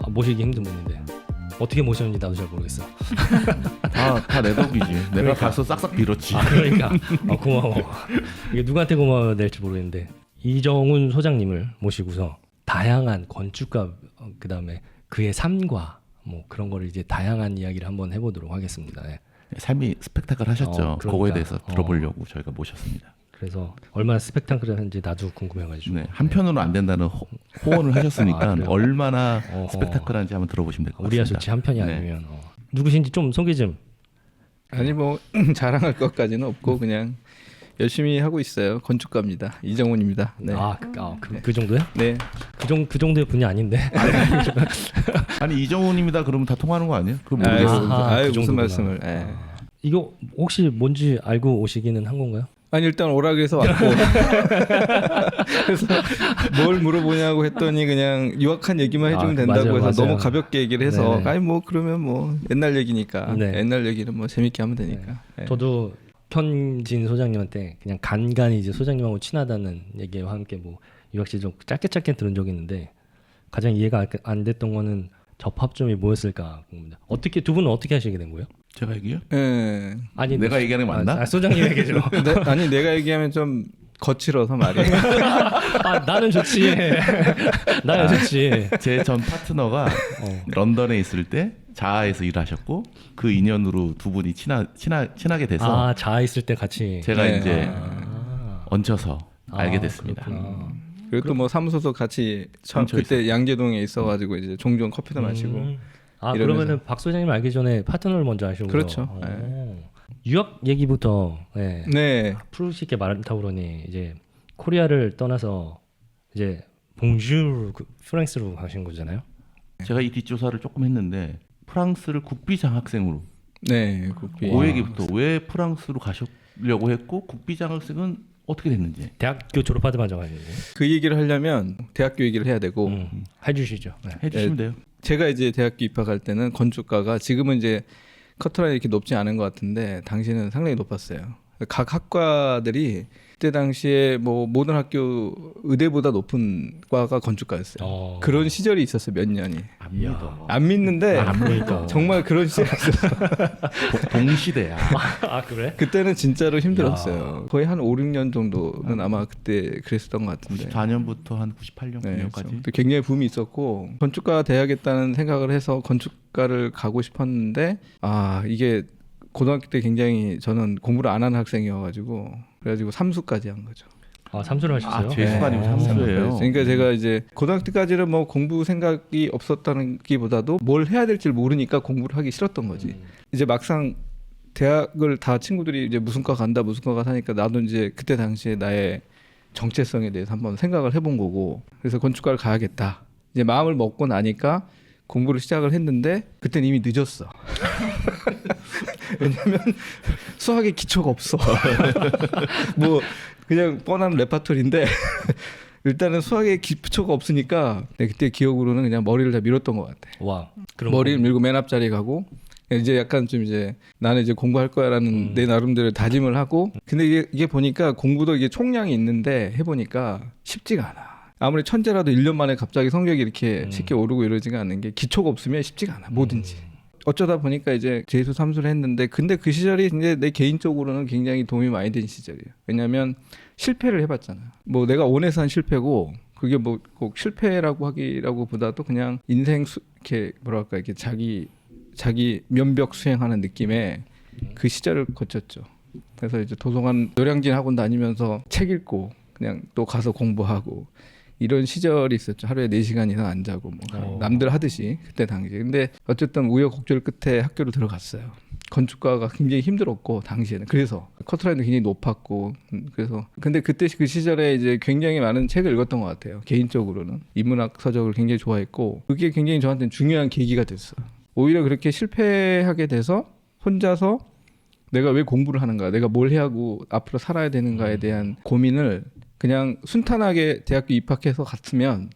모시기 힘든 분인데 어떻게 모셨는지 나도 잘 모르겠어. 다 내 덕이지. 내가 그러니까. 가서 싹싹 빌었지. 그러니까 고마워. 이게 누구한테 고마워야 될지 모르겠는데 이정훈 소장님을 모시고서 다양한 건축가 그다음에 그의 삶과 뭐 그런 거를 이제 다양한 이야기를 한번 해보도록 하겠습니다. 네. 삶이 스펙타클 하셨죠. 그러니까. 그거에 대해서 들어보려고 저희가 모셨습니다. 그래서 얼마나 스펙타클한지 나도 궁금해가지고. 네, 한편으로 안 된다는 호언을 하셨으니까 그래요? 얼마나 스펙타클한지 한번 들어보시면 될 것 같습니다. 우리야 좋지 한 편이 네. 아니면 누구신지 좀 소개 좀. 아니 뭐 자랑할 것까지는 없고 그냥 열심히 하고 있어요. 건축가입니다. 이정훈입니다. 네. 그 정도야? 네. 그 정도의 분이 아닌데. 아니 이정훈입니다. 그러면 다 통하는 거 아니에요? 그거 아유, 모르겠어요. 아하, 그 무슨 정도구나. 말씀을. 예. 이거 혹시 뭔지 알고 오시기는 한 건가요? 아니 일단 오라 그래서 왔고 그래서 뭘 물어보냐고 했더니 그냥 유학한 얘기만 해주면 된다고 맞아요, 해서 맞아요. 너무 가볍게 얘기를 해서 네네. 아니 뭐 그러면 뭐 옛날 얘기니까 네. 옛날 얘기는 뭐 재밌게 하면 되니까. 예. 저도 편진 소장님한테 그냥 간간히 이제 소장님하고 친하다는 얘기와 함께 뭐 유학시 좀 짧게 들은 적이 있는데 가장 이해가 안 됐던 거는 접합점이 뭐였을까 궁금합니다. 어떻게 두 분은 어떻게 하시게 된 거예요? 제가 얘기요? 예. 아니 내가 얘기하는 게 맞나? 소장님 얘기죠. 아니 내가 얘기하면 좀 거칠어서 말이. 나는 좋지. 나는 좋지. 제 전 파트너가 런던에 있을 때 자아에서 일하셨고 그 인연으로 두 분이 친하게 돼서 자아 있을 때 같이. 제가 네. 이제 아. 얹혀서 알게 됐습니다. 그렇구나. 그리고 또 뭐 사무소도 같이 얹혀 그때 양재동에 있어가지고 이제 종종 커피도 마시고. 아 이러면서. 그러면은 박 소장님 알기 전에 파트너를 먼저 하시고. 그렇죠. 유학 얘기부터. 네. 네. 푸르시 있게 많다고 그러니 이제 코리아를 떠나서 이제 봉주르 프랑스로 가신 거잖아요. 제가 이 뒷조사를 조금 했는데 프랑스를 국비 장학생으로 네. 국비. 그 얘기부터 왜 프랑스로 가시려고 했고 국비 장학생은 어떻게 됐는지. 대학교 졸업하자마자 가신 거예요. 그 얘기를 하려면 대학교 얘기를 해야 되고 해주시죠. 네. 해주시면 돼요. 제가 이제 대학교 입학할 때는 건축가가 지금은 이제 커트라인이 이렇게 높지 않은 것 같은데 당시는 상당히 높았어요. 각 학과들이 그때 당시에 뭐 모든 학교 의대보다 높은 과가 건축가였어요. 그런 시절이 있었어요. 몇 년이. 안 믿어. 안 믿는데 안 보니까. 정말 그런 시절이 있었어요. 동시대야. 아 그래? 그때는 진짜로 힘들었어요. 거의 한 5, 6년 정도는 아마 그때 그랬었던 것 같은데. 94년부터 한 98년, 네, 9년까지. 그렇죠. 굉장히 붐이 있었고 건축가 돼야겠다는 생각을 해서 건축가를 가고 싶었는데 이게 고등학교 때 굉장히 저는 공부를 안 하는 학생이어가지고 그래가지고 삼수까지 한 거죠. 삼수를 하셨어요? 재수가 아니고 삼수예요. 그러니까 제가 이제 고등학교 때까지는 뭐 공부 생각이 없었다는기보다도 뭘 해야 될지 모르니까 공부를 하기 싫었던 거지. 이제 막상 대학을 다 친구들이 이제 무슨 과 간다 무슨 과가 사니까 나도 이제 그때 당시에 나의 정체성에 대해서 한번 생각을 해본 거고 그래서 건축과를 가야겠다. 이제 마음을 먹고 나니까 공부를 시작을 했는데 그때는 이미 늦었어. 왜냐면 수학에 기초가 없어. 뭐 그냥 뻔한 레파토리인데 일단은 수학에 기초가 없으니까 그때 기억으로는 그냥 머리를 다 밀었던 것 같아. 와. 그럼 머리를 밀고 맨 앞자리에 가고 이제 약간 좀 이제 나는 이제 공부할 거야라는 내 나름대로 다짐을 하고 근데 이게 보니까 공부도 이게 총량이 있는데 해보니까 쉽지가 않아. 아무리 천재라도 1년 만에 갑자기 성적이 이렇게 쉽게 오르고 이러지가 않는 게 기초가 없으면 쉽지가 않아. 뭐든지. 어쩌다 보니까 이제 재수 삼수를 했는데 근데 그 시절이 이제 내 개인적으로는 굉장히 도움이 많이 된 시절이에요. 왜냐하면 실패를 해봤잖아. 뭐 내가 원해서 한 실패고 그게 뭐 꼭 실패라고 하기라고보다도 그냥 인생 이렇게 뭐랄까 이렇게 자기 면벽 수행하는 느낌의 그 시절을 거쳤죠. 그래서 이제 도서관 노량진 학원 다니면서 책 읽고 그냥 또 가서 공부하고 이런 시절이 있었죠. 하루에 4시간 이상 안 자고 뭐 남들 하듯이 그때 당시에. 근데 어쨌든 우여곡절 끝에 학교를 들어갔어요. 건축가가 굉장히 힘들었고 당시에는 그래서 커트라인도 굉장히 높았고 그래서 근데 그때 그 시절에 이제 굉장히 많은 책을 읽었던 것 같아요. 개인적으로는 인문학 서적을 굉장히 좋아했고 그게 굉장히 저한테는 중요한 계기가 됐어요. 오히려 그렇게 실패하게 돼서 혼자서 내가 왜 공부를 하는가, 내가 뭘 해야 하고 앞으로 살아야 되는가에 대한 고민을 그냥 순탄하게 대학교 입학해서 갔으면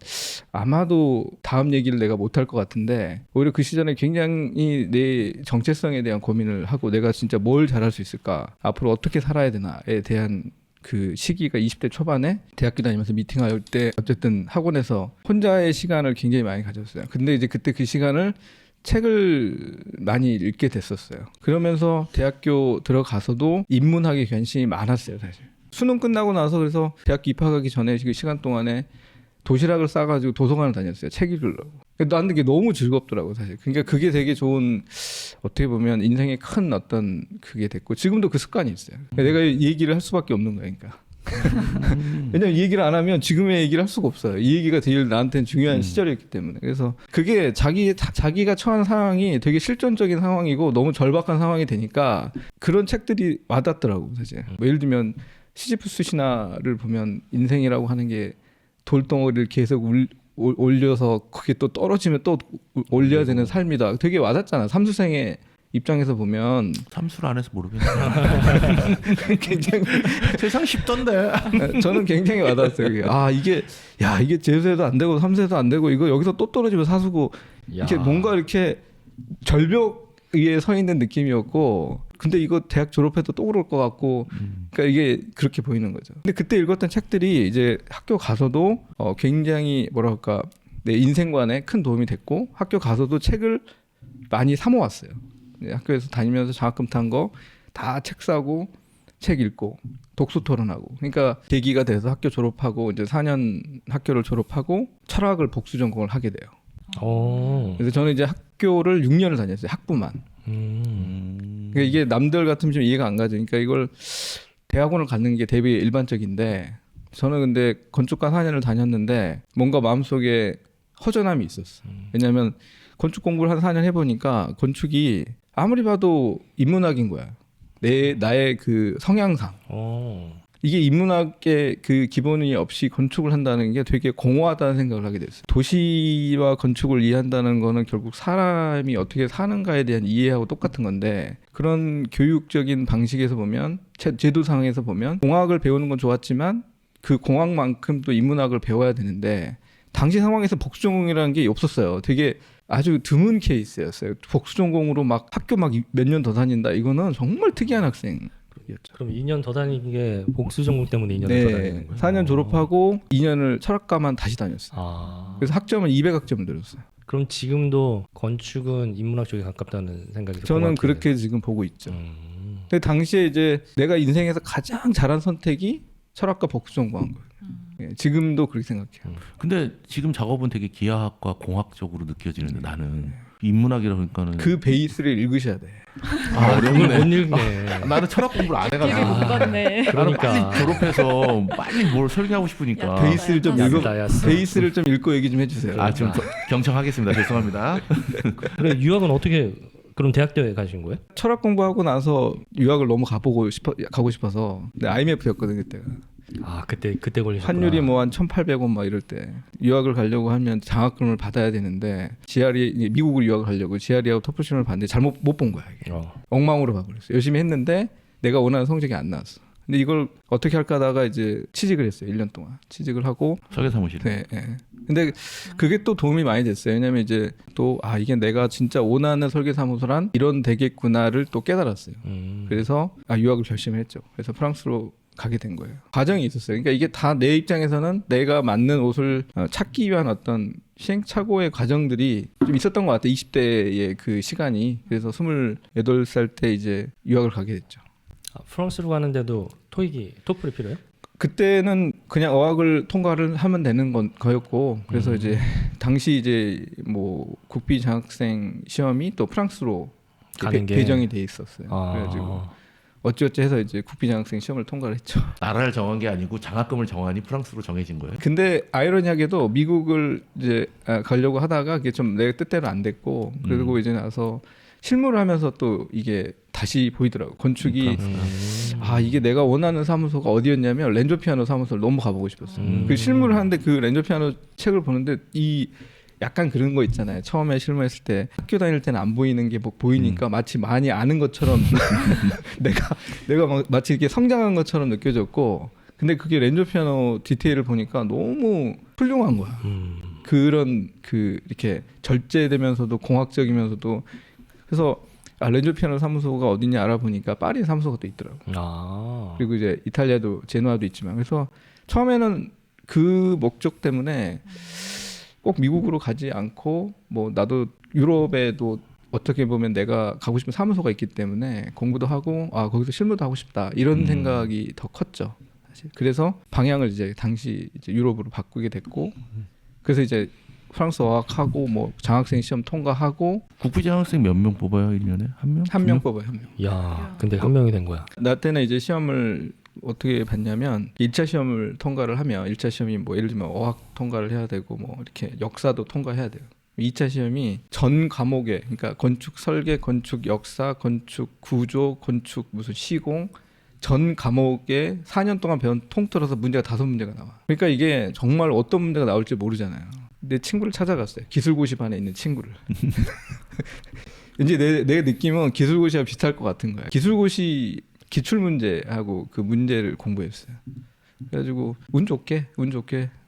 아마도 다음 얘기를 내가 못할 것 같은데 오히려 그 시절에 굉장히 내 정체성에 대한 고민을 하고 내가 진짜 뭘 잘할 수 있을까, 앞으로 어떻게 살아야 되나에 대한 그 시기가 20대 초반에 대학교 다니면서 미팅할 때 어쨌든 학원에서 혼자의 시간을 굉장히 많이 가졌어요. 근데 이제 그때 그 시간을 책을 많이 읽게 됐었어요. 그러면서 대학교 들어가서도 인문학에 관심이 많았어요, 사실. 수능 끝나고 나서 그래서 대학교 입학하기 전에 그 시간 동안에 도시락을 싸가지고 도서관을 다녔어요. 책 읽으려고. 나는 그게 너무 즐겁더라고, 사실. 그러니까 그게 되게 좋은, 어떻게 보면 인생의 큰 어떤 그게 됐고, 지금도 그 습관이 있어요. 내가 이 얘기를 할 수밖에 없는 거야, 그러니까. 왜냐면 이 얘기를 안 하면 지금의 얘기를 할 수가 없어요. 이 얘기가 제일 나한테는 중요한 시절이었기 때문에. 그래서 그게 자기가 처한 상황이 되게 실존적인 상황이고 너무 절박한 상황이 되니까 그런 책들이 와닿더라고, 사실. 뭐 예를 들면 시지프스 신화를 보면 인생이라고 하는 게 돌덩어리를 계속 올려서 그게 또 떨어지면 또 올려야 되는 삶이다. 되게 와닿잖아. 삼수생의 입장에서 보면 삼수를 안 해서 모르겠네. 굉장히 세상 쉽던데. 저는 굉장히 와닿았어요. 이게 이게 재수해도 안 되고 삼수해도 안 되고 이거 여기서 또 떨어지면 사수고 이렇게 뭔가 이렇게 절벽 위에 서 있는 느낌이었고 근데 이거 대학 졸업해도 또 그럴 것 같고 그러니까 이게 그렇게 보이는 거죠. 근데 그때 읽었던 책들이 이제 학교 가서도 굉장히 뭐랄까 내 인생관에 큰 도움이 됐고 학교 가서도 책을 많이 사 모았어요. 학교에서 다니면서 장학금 탄 거 다 책 사고 책 읽고 독서 토론하고 그러니까 계기가 돼서 학교 졸업하고 이제 4년 학교를 졸업하고 철학을 복수 전공을 하게 돼요. 그래서 저는 이제 학교를 6년을 다녔어요. 학부만. 그러니까 이게 남들 같으면 좀 이해가 안 가죠. 그러니까 이걸 대학원을 가는 게 대비 일반적인데 저는 근데 건축과 4년을 다녔는데 뭔가 마음속에 허전함이 있었어. 왜냐하면 건축 공부를 한 4년 해보니까 건축이 아무리 봐도 인문학인 거야. 나의 그 성향상. 이게 인문학의 그 기본이 없이 건축을 한다는 게 되게 공허하다는 생각을 하게 됐어요. 도시와 건축을 이해한다는 거는 결국 사람이 어떻게 사는가에 대한 이해하고 똑같은 건데 그런 교육적인 방식에서 보면 제도상에서 보면 공학을 배우는 건 좋았지만 그 공학만큼 또 인문학을 배워야 되는데 당시 상황에서 복수전공이라는 게 없었어요. 되게 아주 드문 케이스였어요. 복수전공으로 막 학교 막 몇 년 더 다닌다. 이거는 정말 특이한 학생이었죠. 그럼 2년 더 다니는 게 복수 전공 때문에 2년 더 다니는 거예요? 4년 졸업하고 2년을 철학과만 다시 다녔어요. 그래서 학점은 200학점을 들었어요. 그럼 지금도 건축은 인문학 쪽에 가깝다는 생각이 저는 그렇게 지금 보고 있죠. 근데 당시에 이제 내가 인생에서 가장 잘한 선택이 철학과 복수 전공한 거예요. 지금도 그렇게 생각해요. 근데 지금 작업은 되게 기하학과 공학적으로 느껴지는데 나는 인문학이라 그러니까는 그 베이스를 읽으셔야 돼. 어렵네. 못 읽네. 나는 철학 공부를 안 길을 못 해가지고 갔네. 나는 그러니까. 빨리 졸업해서 빨리 뭘 설계하고 싶으니까. 베이스를 좀 읽어. 야스다. 베이스를 좀 읽고 얘기 좀 해주세요. 좀 경청하겠습니다. 죄송합니다. 그래 유학은 어떻게 그럼 대학교에 가신 거예요? 철학 공부하고 나서 유학을 너무 가고 싶어서 근데 IMF였거든 그때가. 그때 걸리셨구나. 환율이 뭐 한 1,800원 막 이럴 때 유학을 가려고 하면 장학금을 받아야 되는데 GRE 미국을 유학을 가려고 GRE하고 토플 시험을 봤는데 잘못 못 본 거야 이게. 엉망으로 봐버렸어. 열심히 했는데 내가 원하는 성적이 안 나왔어. 근데 이걸 어떻게 할까 하다가 이제 취직을 했어요. 1년 동안 취직을 하고 설계사무실. 네. 근데 그게 또 도움이 많이 됐어요. 왜냐면 이제 또 이게 내가 진짜 원하는 설계사무소란 이런 되겠구나를 또 깨달았어요. 그래서 유학을 결심했죠. 그래서 프랑스로 가게 된 거예요. 과정이 있었어요. 그러니까 이게 다 내 입장에서는 내가 맞는 옷을 찾기 위한 어떤 시행착오의 과정들이 좀 있었던 것 같아요. 20대의 그 시간이. 그래서 28살 때 이제 유학을 가게 됐죠. 프랑스로 가는데도 토플이 필요해요? 그때는 그냥 어학을 통과를 하면 되는 거였고 그래서 이제 당시 이제 뭐 국비 장학생 시험이 또 프랑스로 가는 게 배정이 돼 있었어요. 그래가지고 어찌어찌 해서 이제 국비 장학생 시험을 통과를 했죠. 나라를 정한 게 아니고 장학금을 정하니 프랑스로 정해진 거예요. 근데 아이러니하게도 미국을 이제 가려고 하다가 그게 좀 내 뜻대로 안 됐고 그리고 이제 나서 실무를 하면서 또 이게 다시 보이더라고. 건축이 이게 내가 원하는 사무소가 어디였냐면 렌조 피아노 사무소를 너무 가보고 싶었어요. 그 실무를 하는데 그 렌조 피아노 책을 보는데 이 약간 그런 거 있잖아요. 처음에 실무했을 때 학교 다닐 때는 안 보이는 게 뭐 보이니까 마치 많이 아는 것처럼 내가 막 마치 이렇게 성장한 것처럼 느껴졌고 근데 그게 렌조 피아노 디테일을 보니까 너무 훌륭한 거야. 그런 그 이렇게 절제되면서도 공학적이면서도 그래서 렌조 피아노 사무소가 어디냐 알아보니까 파리에 사무소가 또 있더라고. 아. 그리고 이제 이탈리아도 제노아도 있지만 그래서 처음에는 그 목적 때문에 꼭 미국으로 가지 않고 뭐 나도 유럽에도 어떻게 보면 내가 가고 싶은 사무소가 있기 때문에 공부도 하고 거기서 실무도 하고 싶다 이런 생각이 더 컸죠. 사실. 그래서 방향을 이제 당시 이제 유럽으로 바꾸게 됐고 그래서 이제 프랑스 어학하고 뭐 장학생 시험 통과하고 국비장학생 몇 명 뽑아요 1년에? 한 명? 한 명 뽑아요. 한 명. 야, 근데 한 명이 된 거야. 나 때는 이제 시험을 어떻게 봤냐면 1차 시험을 통과를 하면 1차 시험이 뭐 예를 들면 어학 통과를 해야 되고 뭐 이렇게 역사도 통과해야 돼요. 2차 시험이 전 과목에 그러니까 건축 설계, 건축 역사, 건축 구조, 건축 무슨 시공 전 과목에 4년 동안 배운 통틀어서 문제가 5문제가 나와. 그러니까 이게 정말 어떤 문제가 나올지 모르잖아요. 내 친구를 찾아갔어요. 기술고시 반에 있는 친구를. 이제 내 느낌은 기술고시와 비슷할 것 같은 거야. 기술고시 기출 문제하고 그 문제를 공부했어요. 그래가지고 운 좋게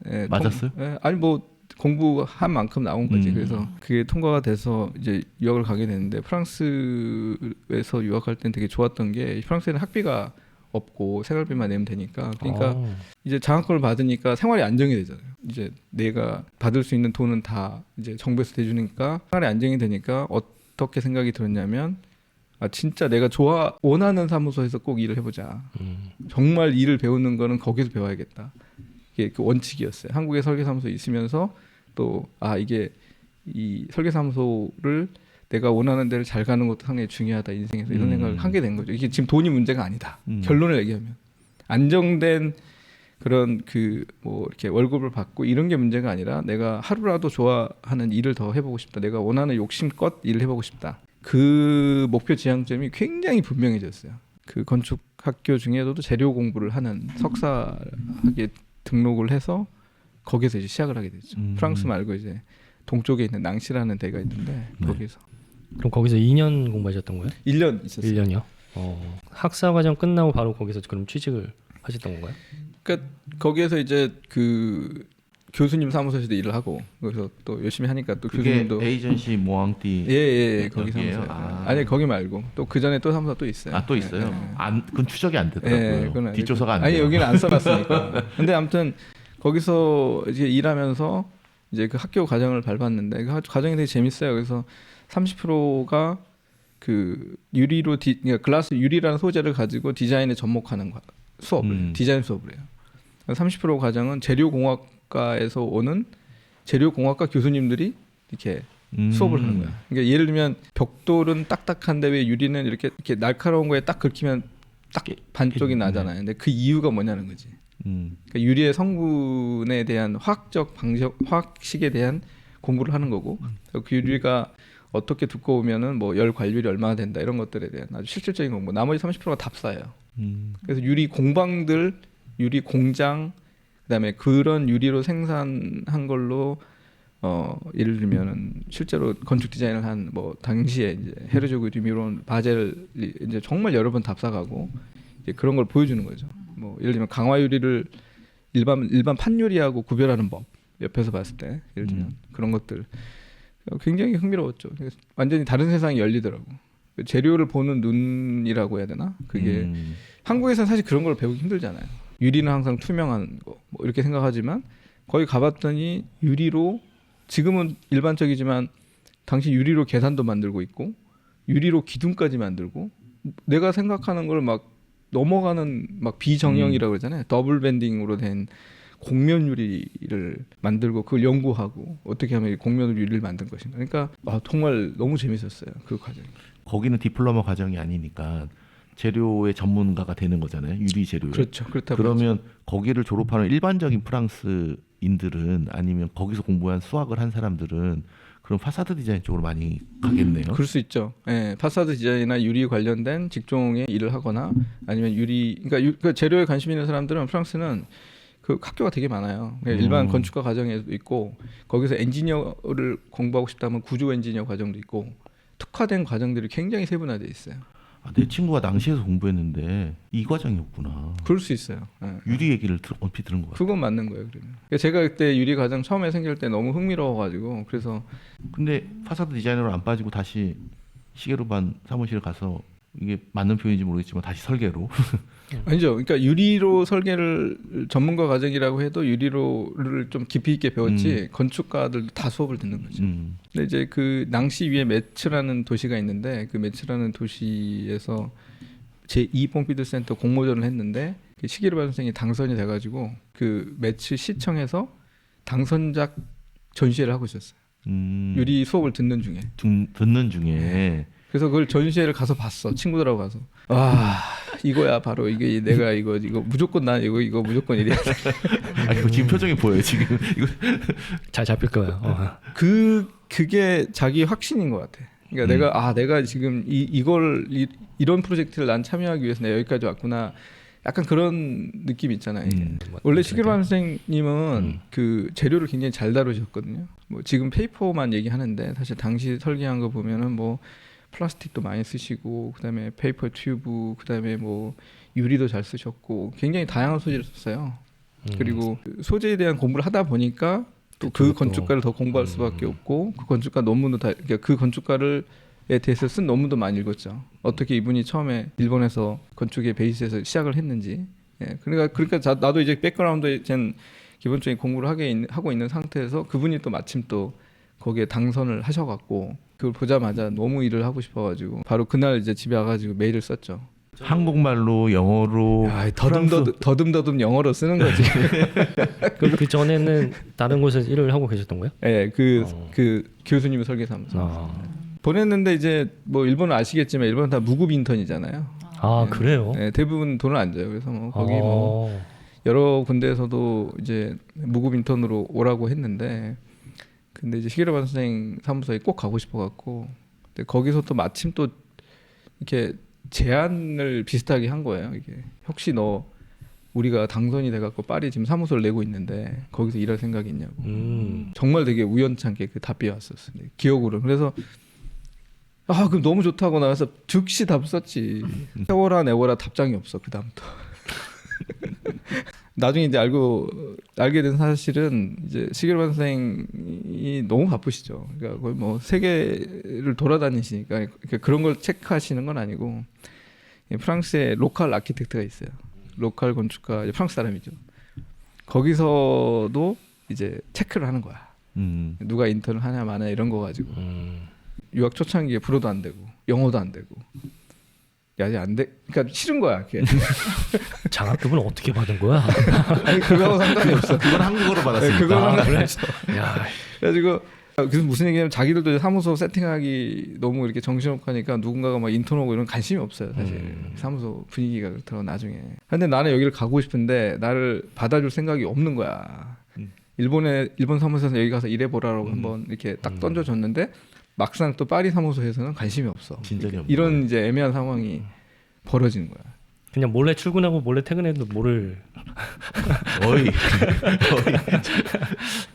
예, 맞았어요? 아니 뭐 공부한 만큼 나온 거지. 그래서 그게 통과가 돼서 이제 유학을 가게 됐는데 프랑스에서 유학할 땐 되게 좋았던 게 프랑스에는 학비가 없고 생활비만 내면 되니까 그러니까 이제 장학금을 받으니까 생활이 안정이 되잖아요. 이제 내가 받을 수 있는 돈은 다 이제 정부에서 대주니까 생활이 안정이 되니까 어떻게 생각이 들었냐면 진짜 내가 원하는 사무소에서 꼭 일을 해보자. 정말 일을 배우는 거는 거기서 배워야겠다. 이게 그 원칙이었어요. 한국에 설계사무소 있으면서 또 이게 이 설계사무소를 내가 원하는 데를 잘 가는 것도 상당히 중요하다 인생에서 이런 생각을 하게 된 거죠. 이게 지금 돈이 문제가 아니다. 결론을 얘기하면 안정된 그런 그 뭐 이렇게 월급을 받고 이런 게 문제가 아니라 내가 하루라도 좋아하는 일을 더 해보고 싶다. 내가 원하는 욕심껏 일을 해보고 싶다. 그 목표 지향점이 굉장히 분명해졌어요. 그 건축 학교 중에서도 재료 공부를 하는 석사학에 등록을 해서 거기서 이제 시작을 하게 됐죠. 프랑스 말고 이제 동쪽에 있는 낭시라는 데가 있는데 거기서. 그럼 거기서 2년 공부하셨던 거예요? 1년 있었어요. 1년이요? 학사 과정 끝나고 바로 거기서 그럼 취직을 하셨던 건가요? 그러니까 거기에서 이제 그 교수님 사무소에서도 일을 하고 그래서 또 열심히 하니까 또 그게 교수님도 에이전시 모앙띠 예 거기 여기예요? 사무소 아. 아니 거기 말고 또 그 전에 또 사무소 또 있어요. 또 있어요? 그건 추적이 안 되더라고요. 그건 뒷조사가 안 돼요. 아니 여기는 안 써놨으니까. 근데 아무튼 거기서 이제 일하면서 이제 그 학교 과정을 밟았는데 그 과정이 되게 재밌어요. 그래서 30%가 그 유리로 그러니까 글라스 유리라는 소재를 가지고 디자인에 접목하는 수업을 디자인 수업을 해요. 30% 과정은 재료공학과에서 오는 재료공학과 교수님들이 이렇게 수업을 하는 거야. 그러니까 예를 들면 벽돌은 딱딱한데 왜 유리는 이렇게 날카로운 거에 딱 긁히면 딱 반쪽이 나잖아요. 근데 그 이유가 뭐냐는 거지. 그러니까 유리의 성분에 대한 화학식에 대한 공부를 하는 거고 그 유리가 어떻게 두꺼우면은 뭐 열 관율이 얼마나 된다 이런 것들에 대한 아주 실질적인 공부. 나머지 30%가 답사예요. 그래서 유리 공방들, 유리 공장, 그다음에 그런 유리로 생산한 걸로 예를 들면은 실제로 건축 디자인을 한 뭐 당시에 이제 헤르조그 듀미론 바젤 이제 정말 여러 번 답사가고 이제 그런 걸 보여주는 거죠. 뭐 예를 들면 강화 유리를 일반 판유리하고 구별하는 법 옆에서 봤을 때 예를 들면 그런 것들 굉장히 흥미로웠죠. 완전히 다른 세상이 열리더라고. 재료를 보는 눈이라고 해야 되나? 그게 한국에서는 사실 그런 걸 배우기 힘들잖아요. 유리는 항상 투명한 거 뭐 이렇게 생각하지만 거기 가봤더니 유리로 지금은 일반적이지만 당시 유리로 계단도 만들고 있고 유리로 기둥까지 만들고 내가 생각하는 걸 막 넘어가는 막 비정형이라고 그러잖아요. 더블 밴딩으로 된 곡면 유리를 만들고 그걸 연구하고 어떻게 하면 곡면 유리를 만든 것인가. 그러니까 정말 너무 재밌었어요. 그 과정이. 거기는 디플로마 과정이 아니니까 재료의 전문가가 되는 거잖아요. 유리 재료에. 그렇죠. 그렇다 그러면 거기를 졸업하는 일반적인 프랑스인들은 아니면 거기서 공부한 수학을 한 사람들은 그럼 파사드 디자인 쪽으로 많이 가겠네요. 그럴 수 있죠. 예, 파사드 디자인이나 유리 관련된 직종에 일을 하거나 아니면 그러니까 재료에 관심 있는 사람들은 프랑스는 그 학교가 되게 많아요. 일반 건축가 과정에도 있고 거기서 엔지니어를 공부하고 싶다면 구조 엔지니어 과정도 있고 특화된 과정들이 굉장히 세분화돼 있어요. 내 친구가 낭시에서 공부했는데 이 과정이었구나. 그럴 수 있어요. 예. 유리 얘기를 얼핏 들은 것 같아요. 그건 맞는 거예요. 그러면. 그러니까 제가 그때 유리 과정 처음에 생길 때 너무 흥미로워가지고 그래서 근데 파사드 디자이너로 안 빠지고 다시 시계로만 사무실에 가서 이게 맞는 표현인지 모르겠지만 다시 설계로 아니죠. 그러니까 유리로 설계를 전문가 과정이라고 해도 유리로를 좀 깊이 있게 배웠지 건축가들도 다 수업을 듣는 거죠. 근데 이제 그 낭시 위에 매츠라는 도시가 있는데 그 매츠라는 도시에서 제2 pompidu 센터 공모전을 했는데 그 시기르바 선생이 당선이 돼가지고 그 매츠 시청에서 당선작 전시회를 하고 있었어요. 유리 수업을 듣는 중에. 듣는 중에 그래서 그걸 전시회를 가서 봤어. 친구들하고 가서. 와 이거야 바로 이게 내가 이거 무조건 난 이거 무조건 이래야 돼. 아 이거 지금 표정이 보여요 지금 이거 잘 잡힐 거예요. 그게 자기 확신인 것 같아. 그러니까 내가 지금 이런 프로젝트를 난 참여하기 위해서 내가 여기까지 왔구나. 약간 그런 느낌 있잖아요. 원래 시기로바 선생님은 그 재료를 굉장히 잘 다루셨거든요. 뭐 지금 페이퍼만 얘기하는데 사실 당시 설계한 거 보면은 뭐 플라스틱도 많이 쓰시고 그다음에 페이퍼 튜브 그다음에 뭐 유리도 잘 쓰셨고 굉장히 다양한 소재를 썼어요. 그리고 그 소재에 대한 공부를 하다 보니까 또 그 건축가를 더 공부할 수밖에 없고 그 건축가 논문도 그러니까 그 건축가를 에 대해서 쓴 논문도 많이 읽었죠. 어떻게 이분이 처음에 일본에서 건축의 베이스에서 시작을 했는지. 예, 그러니까 나도 이제 백그라운드에 기본적인 공부를 하고 있는 상태에서 그분이 또 마침 또 거기에 당선을 하셔갖고 그걸 보자마자 너무 일을 하고 싶어가지고 바로 그날 이제 집에 와가지고 메일을 썼죠. 한국말로 영어로 더듬 영어로 쓰는 거지. 그럼 그 전에는 다른 곳에서 일을 하고 계셨던 거예요? 네, 그 교수님 설계사무소. 보냈는데 이제 뭐 일본은 아시겠지만 일본은 다 무급 인턴이잖아요. 아 그래요? 네, 대부분 돈을 안 줘요. 그래서 뭐 거기 뭐 여러 군데에서도 이제 무급 인턴으로 오라고 했는데 근데 이제 시기르바 선생 사무소에 꼭 가고 싶어갖고 근데 거기서 또 마침 또 이렇게 제안을 비슷하게 한 거예요. 이게 혹시 너 우리가 당선이 돼갖고 파리 지금 사무소를 내고 있는데 거기서 일할 생각이 있냐고. 정말 되게 우연찮게 그 답이 왔었어요. 기억으로. 그래서 그럼 너무 좋다고 나와서 즉시 답을 썼지. 세워라 내워라 답장이 없어 그 다음부터. 나중에 이제 알게 된 사실은 이제 시기르바 선생이 너무 바쁘시죠. 그러니까 거의 뭐 세계를 돌아다니시니까 그런 걸 체크하시는 건 아니고 프랑스에 로컬 아키텍트가 있어요. 로컬 건축가 프랑스 사람이죠. 거기서도 이제 체크를 하는 거야. 누가 인턴을 하냐 마냐 이런 거 가지고. 유학 초창기에 불어도 안 되고 영어도 안 되고 아직 안 돼. 그러니까 싫은 거야. 장학금은 어떻게 받은 거야? 아니 그거하고 상관이 없어. 그건 한국어로 받았으니까. 그거는 그래? 야. 그래가지고 그래서 무슨 얘기냐면 자기들도 사무소 세팅하기 너무 이렇게 정신없고 하니까 누군가가 막 인턴 오고 이런 관심이 없어요 사실. 사무소 분위기가 그렇더라고 나중에. 근데 나는 여기를 가고 싶은데 나를 받아줄 생각이 없는 거야. 일본 사무소에서 여기 가서 일해보라고 한번 이렇게 딱 던져줬는데 막상 또 파리 사무소에서는 관심이 없어. 진작에 이런 이제 애매한 상황이 벌어지는 거야. 그냥 몰래 출근하고 몰래 퇴근해도 뭐를 어이.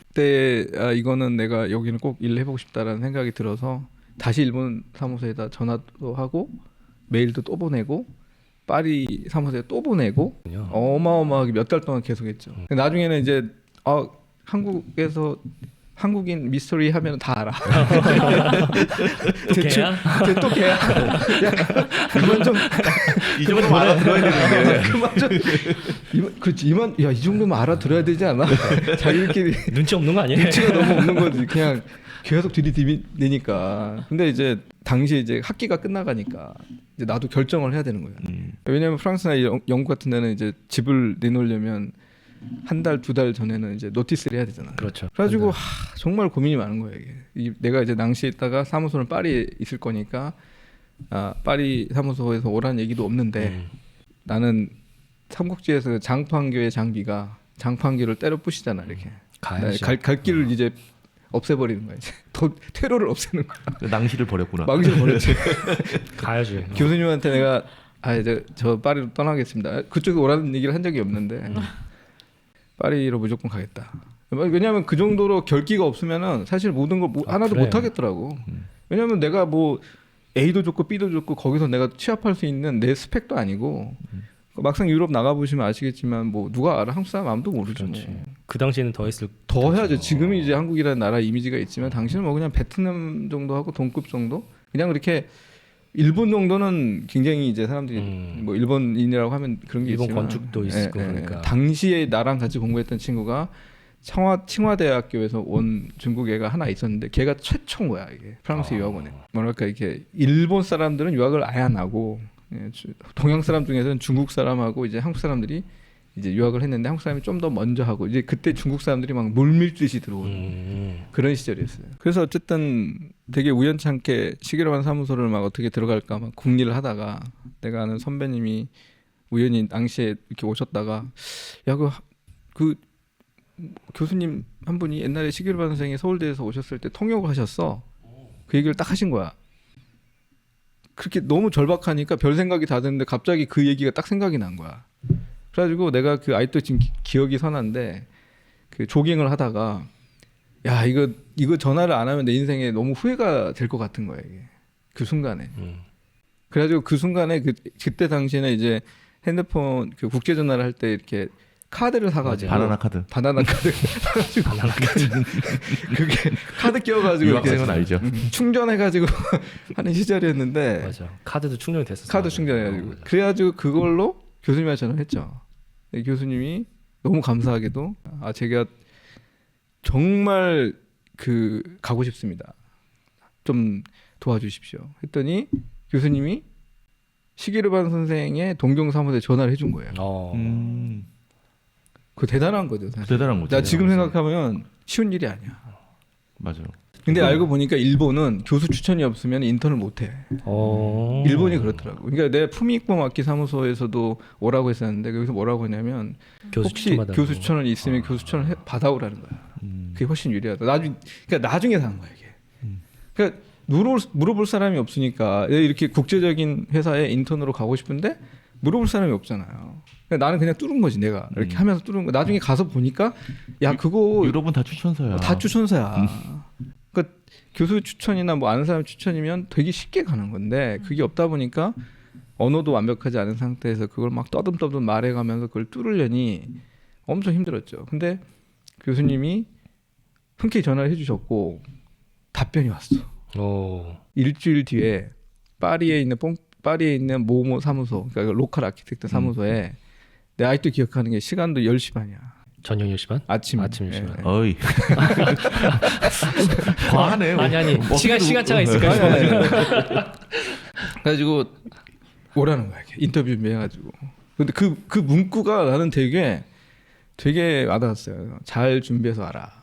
그때 이거는 내가 여기는 꼭 일을 해보고 싶다라는 생각이 들어서 다시 일본 사무소에다 전화도 하고 메일도 또 보내고 파리 사무소에 또 보내고 어마어마하게 몇 달 동안 계속했죠. 나중에는 이제 한국에서 한국인 미스터리 하면 다 알아. 또 걔야? 또 걔야. 그만 좀. 이 정도면 알아들어야 되는데. 그만 좀. 이 정도면 알아들어야 되지 않아? 자기들끼리 눈치 없는 거 아니에요? 눈치가 너무 없는 거지. 그냥 계속 들이대니까. 근데 이제 당시 이제 학기가 끝나가니까 이제 나도 결정을 해야 되는 거예요. 왜냐면 프랑스나 영국 같은 데는 이제 집을 내놓으려면 한 달, 두 달 전에는 이제 노티스를 해야 되잖아. 그렇죠. 그래가지고 정말 고민이 많은 거예요. 이게. 내가 이제 낭시에 있다가 사무소는 파리에 있을 거니까 파리 사무소에서 오라는 얘기도 없는데 나는 삼국지에서 장판교의 장비가 장판교를 때려 부시잖아 이렇게. 가야죠. 갈 길을 이제 없애버리는 거야. 이제 퇴로를 없애는 거야. 낭시를 버렸구나. 망치를 버렸지. 가야지. 교수님한테 내가 이제 저 파리로 떠나겠습니다. 그쪽에 오라는 얘기를 한 적이 없는데. 파리로 무조건 가겠다. 왜냐하면 그 정도로 결기가 없으면은 사실 모든 걸 하나도 그래. 못 하겠더라고. 왜냐하면 내가 뭐 A도 좋고 B도 좋고 거기서 내가 취업할 수 있는 내 스펙도 아니고 막상 유럽 나가 보시면 아시겠지만 뭐 누가 알아? 한국 사람 아무도 모르죠. 그렇지. 뭐. 그 당시에는 더 했을. 더 해야죠. 지금은 이제 한국이라는 나라 이미지가 있지만 당시는 뭐 그냥 베트남 정도 하고 동급 정도 그냥 이렇게 일본 정도는 굉장히 이제 사람들이 뭐 일본인이라고 하면 그런 게 일본 있지만 건축도 있고 그러니까. 당시에 나랑 같이 공부했던 친구가 칭화대학교에서 온 중국 애가 하나 있었는데 걔가 최초인 거야 이게 프랑스 유학원에. 뭐랄까 이렇게 일본 사람들은 유학을 아예 안 하고 동양 사람 중에서는 중국 사람하고 이제 한국 사람들이 이제 유학을 했는데 한국 사람이 좀 더 먼저 하고 이제 그때 중국 사람들이 막 물밀듯이 들어오는 그런 시절이었어요. 그래서 어쨌든 되게 우연찮게 시계로만 사무소를 막 어떻게 들어갈까 막 궁리를 하다가 내가 아는 선배님이 우연히 낭시에 이렇게 오셨다가 야 그 교수님 한 분이 옛날에 시계로만 선생이 서울대에서 오셨을 때 통역을 하셨어. 그 얘기를 딱 하신 거야. 그렇게 너무 절박하니까 별 생각이 다 드는데 갑자기 그 얘기가 딱 생각이 난 거야. 그래가지고 내가 그 아직도 지금 기억이 선한데 그 조깅을 하다가 야 이거 전화를 안 하면 내 인생에 너무 후회가 될 것 같은 거야 이게 그 순간에. 그래가지고 그 순간에 그때 당시에는 이제 핸드폰 그 국제 전화를 할 때 이렇게 카드를 사가지고 바나나 카드. 바나나 카드 그게 카드 끼워가지고 유학생은 이렇게 알죠. 충전해가지고 하는 시절이었는데 맞아. 카드도 충전이 됐었어. 카드 충전해가지고 그래가지고 그걸로 교수님한테 전화를 했죠. 네, 교수님이 너무 감사하게도 제가 정말 가고 싶습니다. 좀 도와주십시오. 했더니 교수님이 시기르반 선생의 동경 사무소에 전화를 해준 거예요. 그거 대단한 거죠. 사실. 대단한 거죠. 나 지금 생각하면 쉬운 일이 아니야. 맞아요. 근데 알고 보니까 일본은 교수 추천이 없으면 인턴을 못해. 일본이 그렇더라고. 그러니까 내 품위익범 악기 사무소에서도 오라고 했었는데 거기서 뭐라고 했냐면 혹시 교수 추천을 있으면 교수 추천을 받아오라는 거야. 그게 훨씬 유리하다. 그러니까 나중에 산 거야 이게. 그러니까 물어볼 사람이 없으니까 이렇게 국제적인 회사에 인턴으로 가고 싶은데 물어볼 사람이 없잖아요. 그러니까 나는 그냥 뚫은 거지 내가 이렇게 하면서 뚫은 거. 나중에 가서 보니까 야 그거 유럽은 다 추천서야. 다 추천서야. 그러니까 교수 추천이나 뭐 아는 사람 추천이면 되게 쉽게 가는 건데 그게 없다 보니까 언어도 완벽하지 않은 상태에서 그걸 막 떠듬떠듬 말해가면서 그걸 뚫으려니 엄청 힘들었죠. 근데 교수님이 흔쾌히 전화를 해주셨고 답변이 왔어. 일주일 뒤에 파리에 있는 모모 사무소, 그러니까 로컬 아키텍트 사무소에 내가 아직도 기억하는 게 시간도 10시 반이야. 저녁 10시 반? 아침 10시 반. 어이. 과하네. 아니 시간차가 있을까요? 그래가지고 오라는 거야. 인터뷰 준비해가지고. 근데 그 문구가 나는 되게 와닿았어요. 잘 준비해서 와라.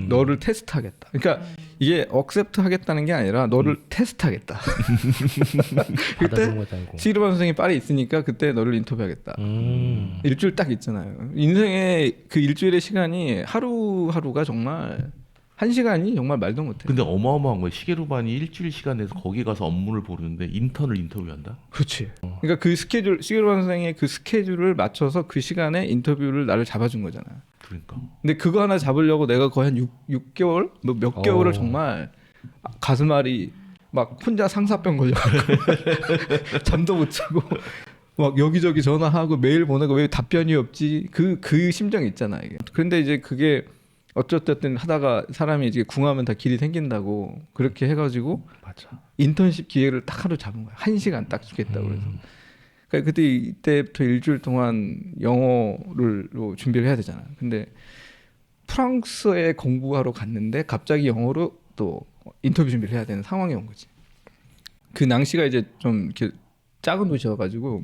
너를 테스트하겠다. 그러니까 이게 억셉트 하겠다는 게 아니라 너를 테스트하겠다. 그때 시르반 선생이 파리에 있으니까 그때 너를 인터뷰하겠다. 일주일 딱 있잖아요. 인생의 그 일주일의 시간이 하루하루가 정말 한 시간이 정말 말도 못해. 근데 어마어마한 거예요. 시계루반이 일주일 시간 내서 거기 가서 업무를 보는데 인턴을 인터뷰한다. 그렇지. 그러니까 그 스케줄 시계루반 선생의 그 스케줄을 맞춰서 그 시간에 인터뷰를 나를 잡아준 거잖아. 그러니까. 근데 그거 하나 잡으려고 내가 거의 한 6개월 몇 개월을 정말 가슴앓이 막 혼자 상사병 걸려 잠도 못 자고 막 여기저기 전화하고 메일 보내고 왜 답변이 없지 그 심정이 있잖아 이게. 그런데 이제 그게 어쨌든 하다가 사람이 이제 궁하면 다 길이 생긴다고 그렇게 해가지고 맞아. 인턴십 기회를 딱 하루 잡은 거야. 1시간 딱 주겠다고 그래서. 그러니까 그때 이때부터 일주일 동안 영어로 준비를 해야 되잖아. 근데 프랑스에 공부하러 갔는데 갑자기 영어로 또 인터뷰 준비를 해야 되는 상황이 온 거지. 그 낭시가 이제 좀 이렇게 작은 도시여가지고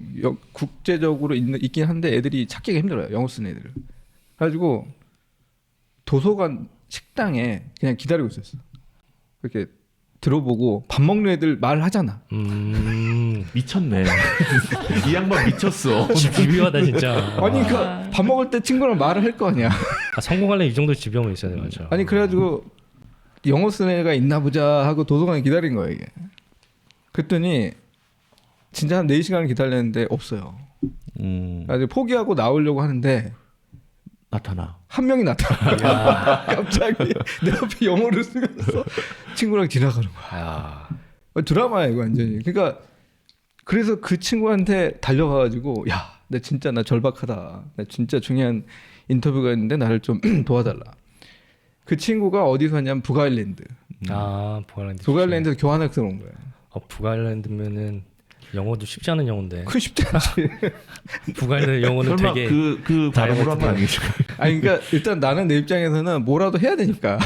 국제적으로 있긴 한데 애들이 찾기가 힘들어요. 영어 쓰는 애들을. 그래가지고 도서관 식당에 그냥 기다리고 있었어. 그렇게 들어보고 밥 먹는 애들 말하잖아. 미쳤네. 이 양반 미쳤어. 집요하다 진짜. 아니 그러니까 밥 먹을 때 친구랑 말을 할 거 아니야. 성공하려면 이 정도 지병은 있어야 돼. 맞죠. 아니 그래가지고 영어 쓰는 애가 있나 보자 하고 도서관에 기다린 거야 이게. 그랬더니 진짜 한 4시간을 기다렸는데 없어요. 그래서 포기하고 나오려고 하는데 나타나. 한 명이 나타나. 갑자기 내 앞에 영어를 쓰면서 친구랑 지나가는 거야. 드라마야 이거 완전히. 그러니까 그래서 그 친구한테 달려가가지고 나 진짜 나 절박하다. 나 진짜 중요한 인터뷰가 있는데 나를 좀 도와달라. 그 친구가 어디서 왔냐면 북아일랜드. 북아일랜드. 북아일랜드에서 교환학생 온 거야. 북아일랜드면은 영어도 쉽지 않은 영어인데 그 쉽지 않지. 북아일랜드 영어는 설마 되게 그 발음으로 한 거 아니겠죠? 아니 그러니까 일단 나는 내 입장에서는 뭐라도 해야 되니까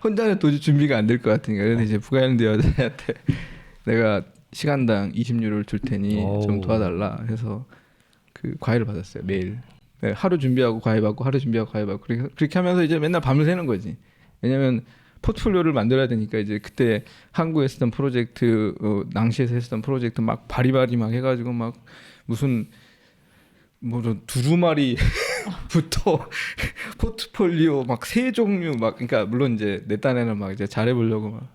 혼자는 도저히 준비가 안 될 것 같으니까 그래서 이제 북아일랜드 여자한테 내가 시간당 20유로를 줄 테니 좀 도와달라 해서 그 과외를 받았어요 매일. 네, 하루 준비하고 과외 받고 하루 준비하고 과외 받고 그렇게 하면서 이제 맨날 밤을 새는 거지. 왜냐면 포트폴리오를 만들어야 되니까 이제 그때 한국에 했던 프로젝트, 낭시에서 했던 프로젝트 막 바리바리 막 해가지고 막 무슨 뭐 두루마리부터 포트폴리오 막 세 종류 막 그러니까 물론 이제 내 딴에는 막 이제 잘해보려고 막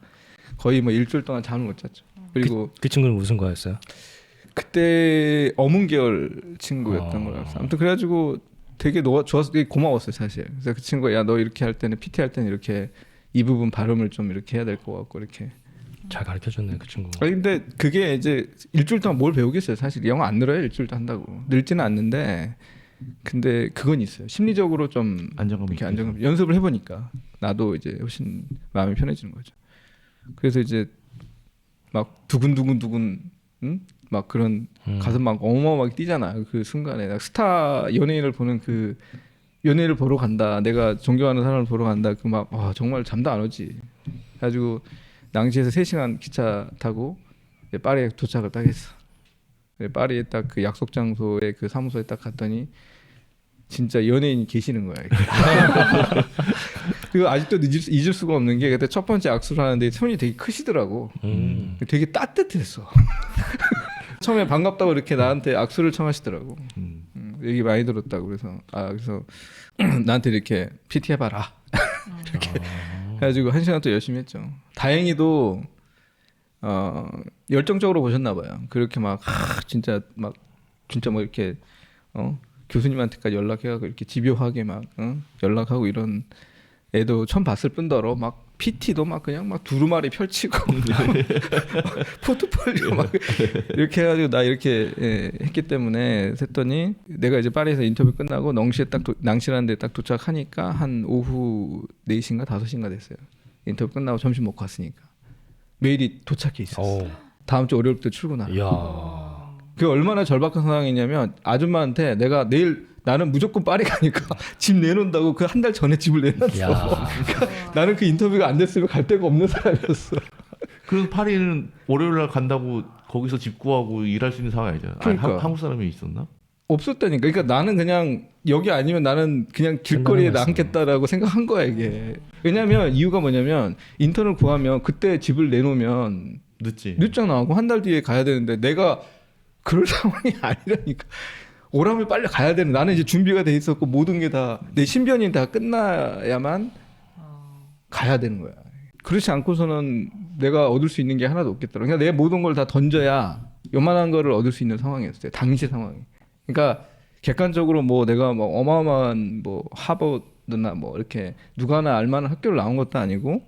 거의 뭐 일주일 동안 잠을 못 잤죠. 그리고 그 친구는 무슨 과였어요? 그때 어문계열 친구였던 걸 알았어. 아무튼 그래가지고 되게 좋아서 되게 고마웠어요 사실. 그래서 그 친구가 야 너 이렇게 할 때는 PT 할 때는 이렇게 이 부분 발음을 좀 이렇게 해야 될 것 같고 이렇게. 잘 가르쳐줬네 그 친구. 아니 근데 그게 이제 일주일 동안 뭘 배우겠어요 사실. 영어 안 늘어요 일주일도 한다고. 늘지는 않는데 근데 그건 있어요. 심리적으로 좀 안정감이 이렇게 안정감 연습을 해보니까 나도 이제 훨씬 마음이 편해지는 거죠. 그래서 이제 막 두근두근 응? 막 그런 가슴 막 어마어마하게 뛰잖아. 그 순간에 나 스타 연예인을 보는 그 연예인을 보러 간다. 내가 존경하는 사람을 보러 간다. 그 막 정말 잠도 안 오지. 그래가지고 낭시에서 3시간 기차 타고 파리에 도착을 딱 했어. 파리에 딱 그 약속 장소에 그 사무소에 딱 갔더니 진짜 연예인이 계시는 거야. 그리고 아직도 잊을 수가 없는 게 그때 첫 번째 악수를 하는데 손이 되게 크시더라고. 되게 따뜻했어. 처음에 반갑다고 이렇게 나한테 악수를 청하시더라고. 얘기 많이 들었다고 그래서 그래서 나한테 이렇게 PT 해봐라 이렇게 해가지고 1시간 또 열심히 했죠. 다행히도 열정적으로 보셨나 봐요. 그렇게 막 진짜 뭐 이렇게 교수님한테까지 연락해가지고 이렇게 집요하게 막 연락하고 이런 애도 처음 봤을 뿐더러 막 PT도 막 그냥 막 두루마리 펼치고 포트폴리오 막 이렇게 해가지고 나 이렇게 했기 때문에 했더니 내가 이제 파리에서 인터뷰 끝나고 낭시라는 데 딱 도착하니까 한 오후 4시인가 5시인가 됐어요. 인터뷰 끝나고 점심 먹고 왔으니까 메일이 도착해 있었어. 다음 주 월요일부터 출근하라. 이야. 그게 얼마나 절박한 상황이냐면 아줌마한테 내가 내일 나는 무조건 파리 가니까 집 내놓는다고 그 한 달 전에 집을 내놨어. 그러니까 나는 그 인터뷰가 안 됐으면 갈 데가 없는 사람이었어. 그래서 파리는 월요일날 간다고 거기서 집 구하고 일할 수 있는 상황이 아니잖아. 그러니까. 한국 사람이 있었나? 없었다니까. 그러니까 나는 그냥 여기 아니면 나는 그냥 길거리에 남겠다라고 생각한 거야 이게. 왜냐면 이유가 뭐냐면 인턴을 구하면 그때 집을 내놓으면 늦잖아. 한 달 뒤에 가야 되는데 내가 그럴 상황이 아니라니까. 오라면 빨리 가야 되는. 나는 이제 준비가 돼 있었고 모든 게 다 내 신변이 다 끝나야만 가야 되는 거야. 그렇지 않고서는 내가 얻을 수 있는 게 하나도 없겠더라고. 그러니까 내 모든 걸 다 던져야 요만한 거를 얻을 수 있는 상황이었어요. 당시 상황이. 그러니까 객관적으로 뭐 내가 뭐 어마어마한 뭐 하버드나 뭐 이렇게 누가나 알만한 학교를 나온 것도 아니고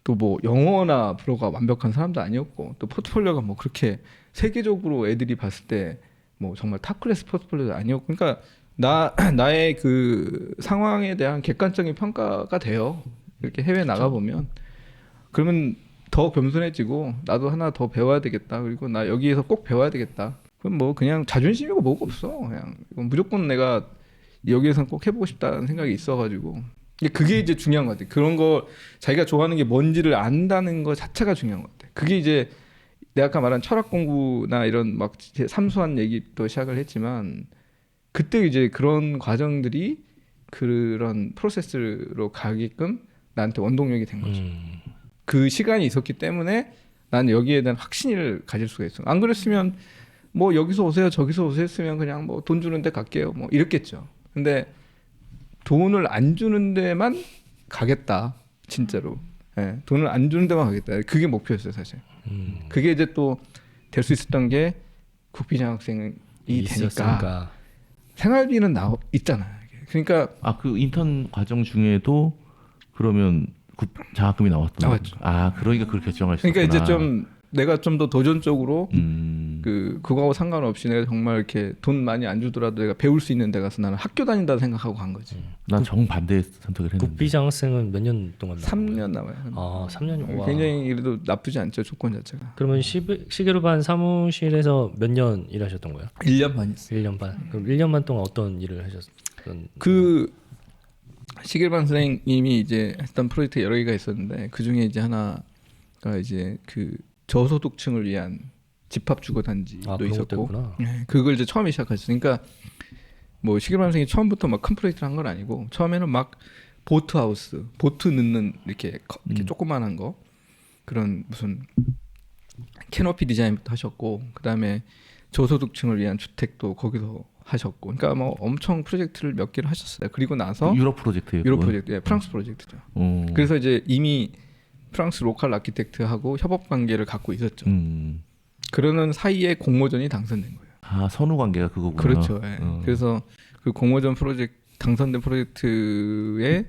또 뭐 영어나 불어가 완벽한 사람도 아니었고 또 포트폴리오가 뭐 그렇게 세계적으로 애들이 봤을 때 뭐 정말 탑 클래스 포트폴리오도 아니었고 그러니까 나의 그 상황에 대한 객관적인 평가가 돼요. 이렇게 해외 나가 보면 그러면 더 겸손해지고 나도 하나 더 배워야 되겠다. 그리고 나 여기에서 꼭 배워야 되겠다. 그럼 뭐 그냥 자존심이고 뭐가 없어. 그냥 이건 무조건 내가 여기에서는 꼭 해보고 싶다는 생각이 있어가지고 그게 이제 중요한 것 같아. 그런 거 자기가 좋아하는 게 뭔지를 안다는 것 자체가 중요한 것 같아. 그게 이제 내가 아까 말한 철학 공부나 이런 막 삼수한 얘기도 시작을 했지만 그때 이제 그런 과정들이 그런 프로세스로 가게끔 나한테 원동력이 된 거죠. 그 시간이 있었기 때문에 나는 여기에 대한 확신을 가질 수가 있어. 안 그랬으면 뭐 여기서 오세요 저기서 오세요 했으면 그냥 뭐 돈 주는 데 갈게요 뭐 이랬겠죠. 근데 돈을 안 주는 데만 가겠다 진짜로. 네, 돈을 안 주는 데만 가겠다. 그게 목표였어요 사실. 그게 이제 또 될 수 있었던 게 국비장학생이 되니까 생활비는 있잖아요. 그러니까 그 인턴 과정 중에도 그러면 장학금이 나왔죠. 나왔죠. 그러니까 그렇게 결정할 수 있구나. 그러니까 이제 좀 내가 좀 더 도전적으로 그거하고 상관없이 내가 정말 이렇게 돈 많이 안 주더라도 내가 배울 수 있는 데 가서 나는 학교 다닌다 생각하고 간 거지. 난 정반대 선택을 했는데. 국비장학생은 몇 년 동안 남은 거예요? 3년 남아요. 아, 3년. 와. 굉장히 그래도 나쁘지 않죠, 조건 자체가. 그러면 시계로반 사무실에서 몇 년 일하셨던 거예요? 1년 반 있어요. 1년 반. 그럼 1년 반 동안 어떤 일을 하셨던? 그 시길반 선생님이 이제 했던 프로젝트 여러 개가 있었는데 그 중에 이제 하나가 이제 그 저소득층을 위한 집합주거단지도 그런 것도 있었고, 있구나. 네, 그걸 이제 처음에 시작했어요. 그러니까 뭐 시길반 선생님이 처음부터 막 큰 프로젝트를 한 건 아니고 처음에는 막 보트하우스, 보트 넣는 이렇게 조그만한 거 그런 무슨 캐노피 디자인부터 하셨고 그 다음에 저소득층을 위한 주택도 거기서 하셨고, 그러니까 뭐 엄청 프로젝트를 몇 개를 하셨어요. 그리고 나서 유럽 프로젝트예요. 유럽 그건? 프로젝트, 예, 프랑스 프로젝트죠. 어. 그래서 이제 이미 프랑스 로컬 아키텍트하고 협업 관계를 갖고 있었죠. 그러는 사이에 공모전이 당선된 거예요. 아, 선후 관계가 그거구나. 그렇죠. 예. 그래서 그 공모전 프로젝트 당선된 프로젝트에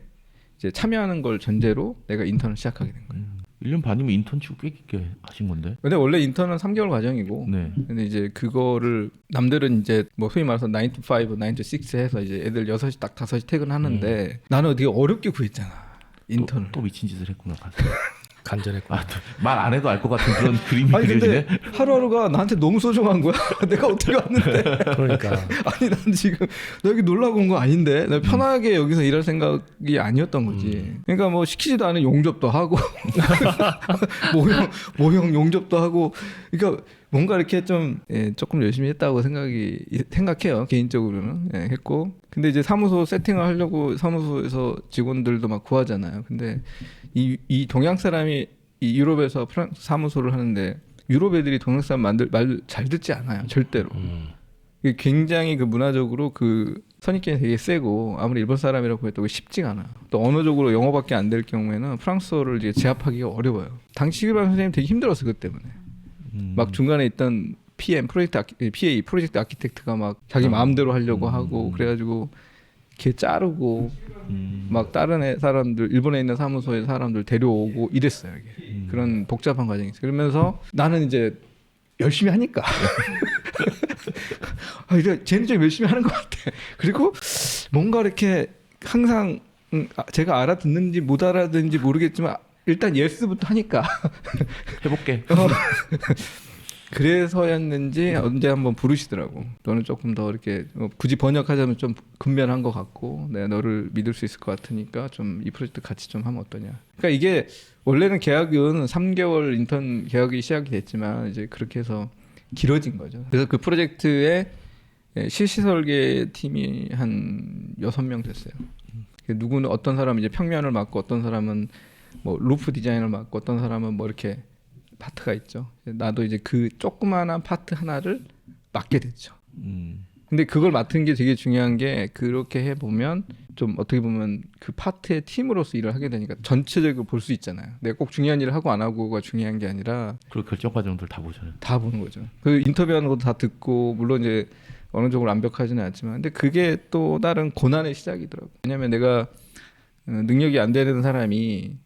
이제 참여하는 걸 전제로 내가 인턴을 시작하게 된 거예요. 1년 반이면 인턴 치고 꽤 깊게 하신 건데. 근데 원래 인턴은 3개월 과정이고, 네. 근데 이제 그거를 남들은 이제 뭐 소위 말해서 9 to 5, 9 to 6 해서 이제 애들 6시 딱 5시 퇴근하는데 나는 되게 어렵게 구했잖아. 인턴을. 또 미친 짓을 했구나. 가서. 간절했고. 말 안 해도 알 것 같은 그런 그림이 아니 근데 그려지네. 하루하루가 나한테 너무 소중한 거야. 내가 어떻게 왔는데. 그러니까 아니 난 지금 나 여기 놀라고 온 거 아닌데 나 편하게 여기서 일할 생각이 아니었던 거지. 그러니까 뭐 시키지도 않은 용접도 하고 모형 용접도 하고, 그러니까 뭔가 이렇게 좀 조금 열심히 했다고 생각해요 개인적으로는. 했고, 근데 이제 사무소 세팅을 하려고 사무소에서 직원들도 막 구하잖아요. 근데 이 동양 사람이 이 유럽에서 프랑스 사무소를 하는데 유럽 애들이 동양 사람 말 잘 듣지 않아요 절대로. 이게 굉장히 그 문화적으로 그 선입견이 되게 세고 아무리 일본 사람이라고 해도 쉽지가 않아요. 또 언어적으로 영어밖에 안 될 경우에는 프랑스어를 이제 제압하기가 어려워요. 당시 시길반 선생님 되게 힘들었어 그 때문에. 막 중간에 있던 PM PA 프로젝트 아키텍트가 막 자기 마음대로 하려고 하고 그래가지고 걔 자르고 막 다른 사람들 일본에 있는 사무소에 사람들 데려오고 이랬어요. 이게. 그런 복잡한 과정이 있어요. 그러면서 나는 이제 열심히 하니까 쟤는 좀 열심히 하는 것 같아. 그리고 뭔가 이렇게 항상 제가 알아듣는지 못 알아듣는지 모르겠지만 일단 예스부터 하니까 해볼게. 그래서였는지 언제 한번 부르시더라고. 너는 조금 더 이렇게 굳이 번역하자면 좀 근면한 것 같고 내가 너를 믿을 수 있을 것 같으니까 좀 이 프로젝트 같이 좀 하면 어떠냐. 그러니까 이게 원래는 계약은 3개월 인턴 계약이 시작이 됐지만 이제 그렇게 해서 길어진 거죠. 그래서 그 프로젝트에 실시 설계 팀이 한 6명 됐어요. 누구는 어떤 사람은 이제 평면을 맡고 어떤 사람은 뭐 루프 디자인을 맡고 어떤 사람은 뭐 이렇게 파트가 있죠. 나도 이제 그 조그마한 파트 하나를 맡게 됐죠. 근데 그걸 맡은 게 되게 중요한 게 그렇게 해보면 좀 어떻게 보면 그 파트의 팀으로서 일을 하게 되니까 전체적으로 볼 수 있잖아요. 내가 꼭 중요한 일을 하고 안 하고가 중요한 게 아니라 그 결정 과정들 다 보잖아요. 다 보는 거죠. 그 인터뷰하는 것도 다 듣고 물론 이제 어느 정도 완벽하지는 않지만 근데 그게 또 다른 고난의 시작이더라고요. 왜냐하면 내가 능력이 안 되는 사람이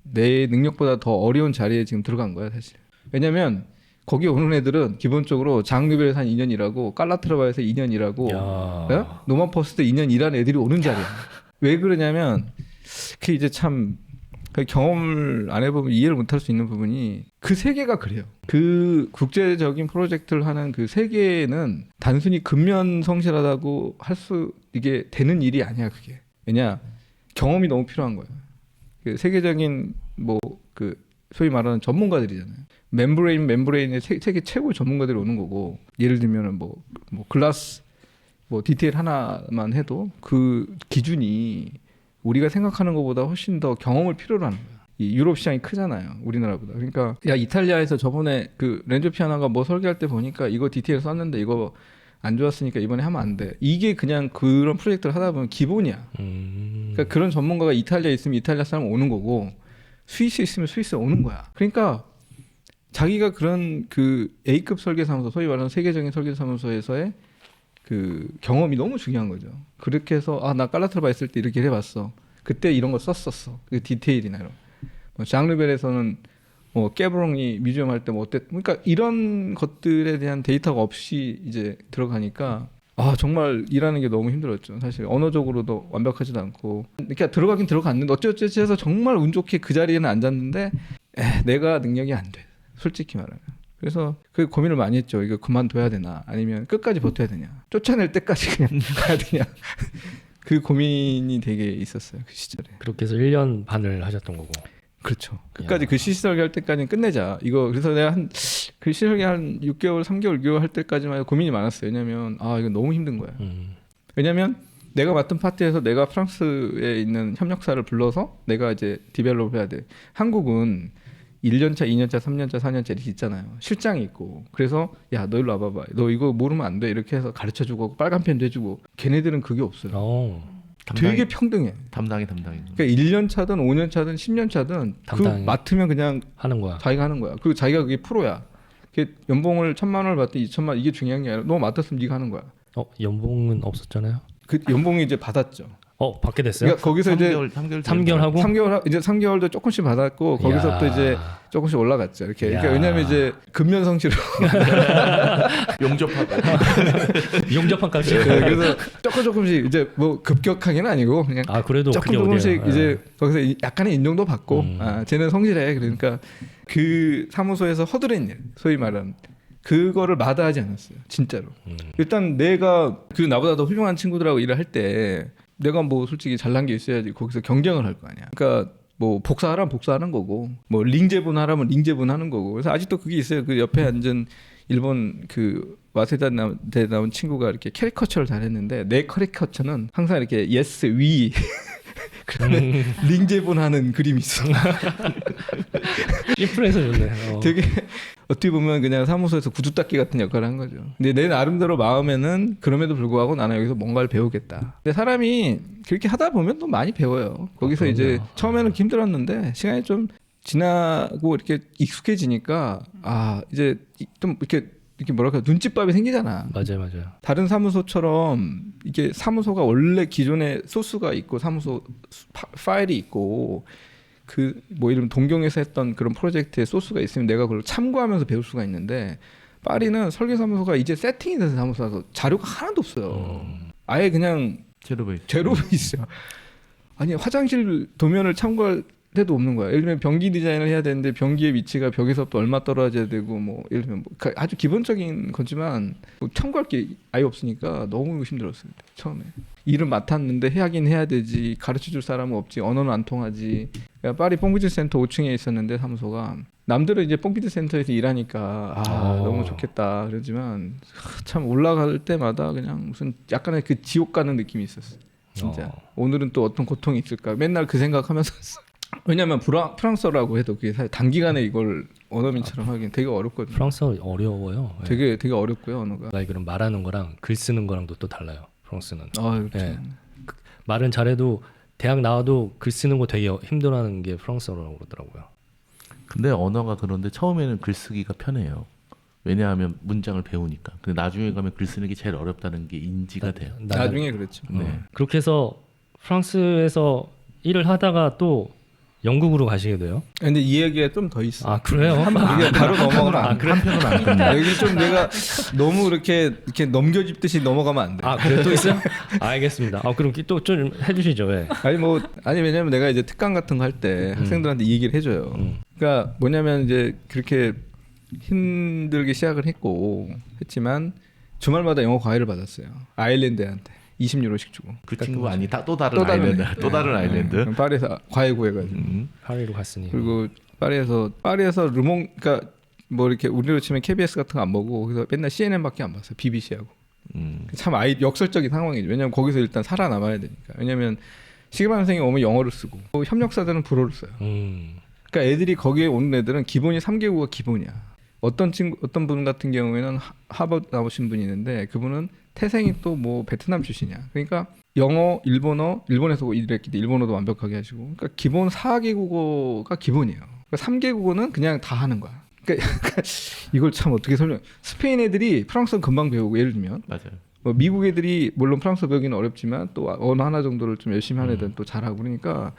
내 능력보다 더 어려운 자리에 지금 들어간 거야 사실. 왜냐면 거기 오는 애들은 기본적으로 장르벨에서 한 2년 일하고 깔라트라바에서 2년 일하고 노만 포스트 2년 일한 애들이 오는 자리야. 왜 그러냐면 그 이제 참 경험을 안 해보면 이해를 못할 수 있는 부분이 그 세계가 그래요. 그 국제적인 프로젝트를 하는 그 세계는 단순히 근면 성실하다고 할 수 이게 되는 일이 아니야 그게. 왜냐 경험이 너무 필요한 거예요. 그 세계적인 뭐 그 소위 말하는 전문가들이잖아요. 멤브레인의 세계 최고의 전문가들이 오는 거고, 예를 들면은 뭐 글라스 뭐 디테일 하나만 해도 그 기준이 우리가 생각하는 것보다 훨씬 더 경험을 필요로 하는 거야. 이 유럽 시장이 크잖아요, 우리나라보다. 그러니까 야 이탈리아에서 저번에 그 렌조 피아노가 뭐 설계할 때 보니까 이거 디테일 썼는데 이거 안 좋았으니까 이번에 하면 안 돼. 이게 그냥 그런 프로젝트를 하다 보면 기본이야. 그러니까 그런 전문가가 이탈리아에 있으면 이탈리아 사람 오는 거고 스위스에 있으면 스위스에 오는 거야. 그러니까 자기가 그런 그 A급 설계사무소, 소위 말하는 세계적인 설계사무소에서의 그 경험이 너무 중요한 거죠. 그렇게 해서 나 깔라트라바 있을 때 이렇게 해봤어. 그때 이런 거 썼었어. 그 디테일이나 이런. 장르벨에서는 깨브롱이 뮤지엄 할 때 뭐 어땠 그러니까 이런 것들에 대한 데이터가 없이 이제 들어가니까 정말 일하는 게 너무 힘들었죠. 사실 언어적으로도 완벽하지도 않고 그러니까 들어가긴 들어갔는데 어찌어찌 해서 정말 운 좋게 그 자리에는 앉았는데 내가 능력이 안 돼. 솔직히 말하면. 그래서 그 고민을 많이 했죠. 이거 그만둬야 되나 아니면 끝까지 버텨야 되냐. 쫓아낼 때까지 그냥 가야 되냐. 그 고민이 되게 있었어요. 그 시절에. 그렇게 해서 1년 반을 하셨던 거고. 그렇죠. 끝까지 그 시설계 할 때까지는 끝내자. 이거 그래서 내가 그 시설계 한 6개월, 3개월, 6개월 할 때까지만 해도 고민이 많았어요. 왜냐면 이거 너무 힘든 거야. 왜냐면 내가 맡은 파트에서 내가 프랑스에 있는 협력사를 불러서 내가 이제 디벨롭 해야 돼. 한국은 1년차, 2년차, 3년차, 4년차 이렇게 있잖아요. 실장이 있고. 그래서 야, 너 일로 와봐봐. 너 이거 모르면 안 돼. 이렇게 해서 가르쳐주고 빨간 펜도 해주고. 걔네들은 그게 없어요. 되게 평등해. 담당이. 그러니까 1년 차든 5년 차든 10년 차든 그 맡으면 그냥 하는 거야. 자기가 하는 거야. 그리고 자기가 그게 프로야. 그게 연봉을 1,000만 원을 받든 2,000만 이게 중요한 게 아니라 너 맡았으면 네가 하는 거야. 연봉은 없었잖아요. 그 연봉이 이제 받았죠. 받게 됐어요? 그러니까 거기서 3개월 하고 3개월도 조금씩 받았고 거기서부터 이제 조금씩 올라갔죠. 이렇게. 그러니까 왜냐면 이제 근면성실로 용접한까지. 그래서 조금씩 이제 뭐 급격하게는 아니고 그냥 그래도 조금씩 이제 거기서 약간의 인정도 받고 쟤는 성실해. 그러니까 그 사무소에서 허드렛 일, 소위 말하는 그거를 마다하지 않았어요. 진짜로. 일단 내가 그 나보다 더 훌륭한 친구들하고 일을 할 때 내가 뭐 솔직히 잘난 게 있어야지 거기서 경쟁을 할 거 아니야. 그러니까 뭐 복사하라면 복사하는 거고 뭐 링제분 하라면 링제분 하는 거고. 그래서 아직도 그게 있어요. 그 옆에 앉은 일본 그 와세다대 나온 친구가 이렇게 캐리커처를 잘했는데 내 캐리커처는 항상 이렇게 yes we 그다음에 링제분 하는 그림이 있어. 심플해서 좋네. 되게 어떻게 보면 그냥 사무소에서 구두 닦기 같은 역할을 한 거죠. 근데 내 나름대로 마음에는 그럼에도 불구하고 나는 여기서 뭔가를 배우겠다. 근데 사람이 그렇게 하다 보면 또 많이 배워요. 거기서 이제 처음에는 힘들었는데 시간이 좀 지나고 이렇게 익숙해지니까 이제 좀 이렇게 뭐랄까 눈칫밥이 생기잖아. 맞아요. 다른 사무소처럼 이게 사무소가 원래 기존에 소스가 있고 사무소 파일이 있고 그 뭐 이런 동경에서 했던 그런 프로젝트의 소스가 있으면 내가 그걸 참고하면서 배울 수가 있는데 파리는 설계사무소가 이제 세팅이 돼서 사무소라서 자료가 하나도 없어요. 아예 그냥 제로 베이스야. 아니 화장실 도면을 참고할 때도 없는 거야. 예를 들면 변기 디자인을 해야 되는데 변기의 위치가 벽에서부터 얼마 떨어져야 되고 뭐 예를 들면 뭐 아주 기본적인 거지만 뭐 참고할 게 아예 없으니까 너무 힘들었어요. 처음에. 일을 맡았는데 해야긴 해야 되지. 가르쳐줄 사람은 없지. 언어는 안 통하지. 그러니까 파리 뽕비즈 센터 5층에 있었는데 사무소가 남들은 이제 뽕비즈 센터에서 일하니까 너무 좋겠다 그러지만 참 올라갈 때마다 그냥 무슨 약간의 그 지옥 가는 느낌이 있었어. 진짜. 오늘은 또 어떤 고통이 있을까. 맨날 그 생각하면서 왜냐면 프랑스어라고 해도 그게 사실 단기간에 이걸 원어민처럼 하긴 되게 어렵거든요. 프랑스어 어려워요. 되게 되게 어렵고요, 언어가. 그럼 말하는 거랑 글 쓰는 거랑도 또 달라요. 프랑스는. 그렇죠. 네. 말은 잘해도 대학 나와도 글 쓰는 거 되게 힘들어하는 게 프랑스어라고 그러더라고요. 근데 언어가 그런데 처음에는 글쓰기가 편해요. 왜냐하면 문장을 배우니까. 근데 나중에 가면 글 쓰는 게 제일 어렵다는 게 인지가 돼요. 나중에 그렇죠. 네. 그렇게 해서 프랑스에서 일을 하다가 또 영국으로 가시게 돼요? 근데 이 얘기가 좀 더 있어. 그래요? 이게 바로 넘어가면 안 돼. 한편은 안 끝나. 여기 좀 내가 너무 이렇게 넘겨짚듯이 넘어가면 안 돼. 그래 또 있어요? 알겠습니다. 그럼 또 좀 해주시죠. 왜? 아니 왜냐면 내가 이제 특강 같은 거 할 때 학생들한테 이 얘기를 해줘요. 그러니까 뭐냐면 이제 그렇게 힘들게 시작을 했지만 주말마다 영어 과외를 받았어요. 아일랜드한테 20유로씩 주고. 그 친구 또 다른 아일랜드. 또 다른 아일랜드. 파리에서 과외 구해가지고. 파리로 갔으니. 그리고 파리에서 르몽 그러니까 뭐 이렇게 우리로 치면 KBS 같은 거 안 보고 그래서 맨날 CNN밖에 안 봤어요. BBC하고. 참 역설적인 상황이죠. 왜냐면 거기서 일단 살아남아야 되니까. 왜냐면 시계반 선생이 오면 영어를 쓰고 협력사들은 불어를 써요. 그러니까 애들이 거기에 오는 애들은 기본이 3개국어가 기본이야. 어떤 분 같은 경우에는 하버드 나오신 분이 있는데 그분은 태생이 또 뭐 베트남 출신이야. 그러니까 영어, 일본에서 일했기 때문에 일본어도 완벽하게 하시고. 그러니까 기본 4개국어가 기본이에요. 그러니까 3개국어는 그냥 다 하는 거야. 그러니까 이걸 참 어떻게 설명? 스페인 애들이 프랑스어 금방 배우고 예를 들면 맞아요. 뭐 미국 애들이 물론 프랑스어 배우기는 어렵지만 또 언어 하나 정도를 좀 열심히 하는 애들은 또 잘하고 그러니까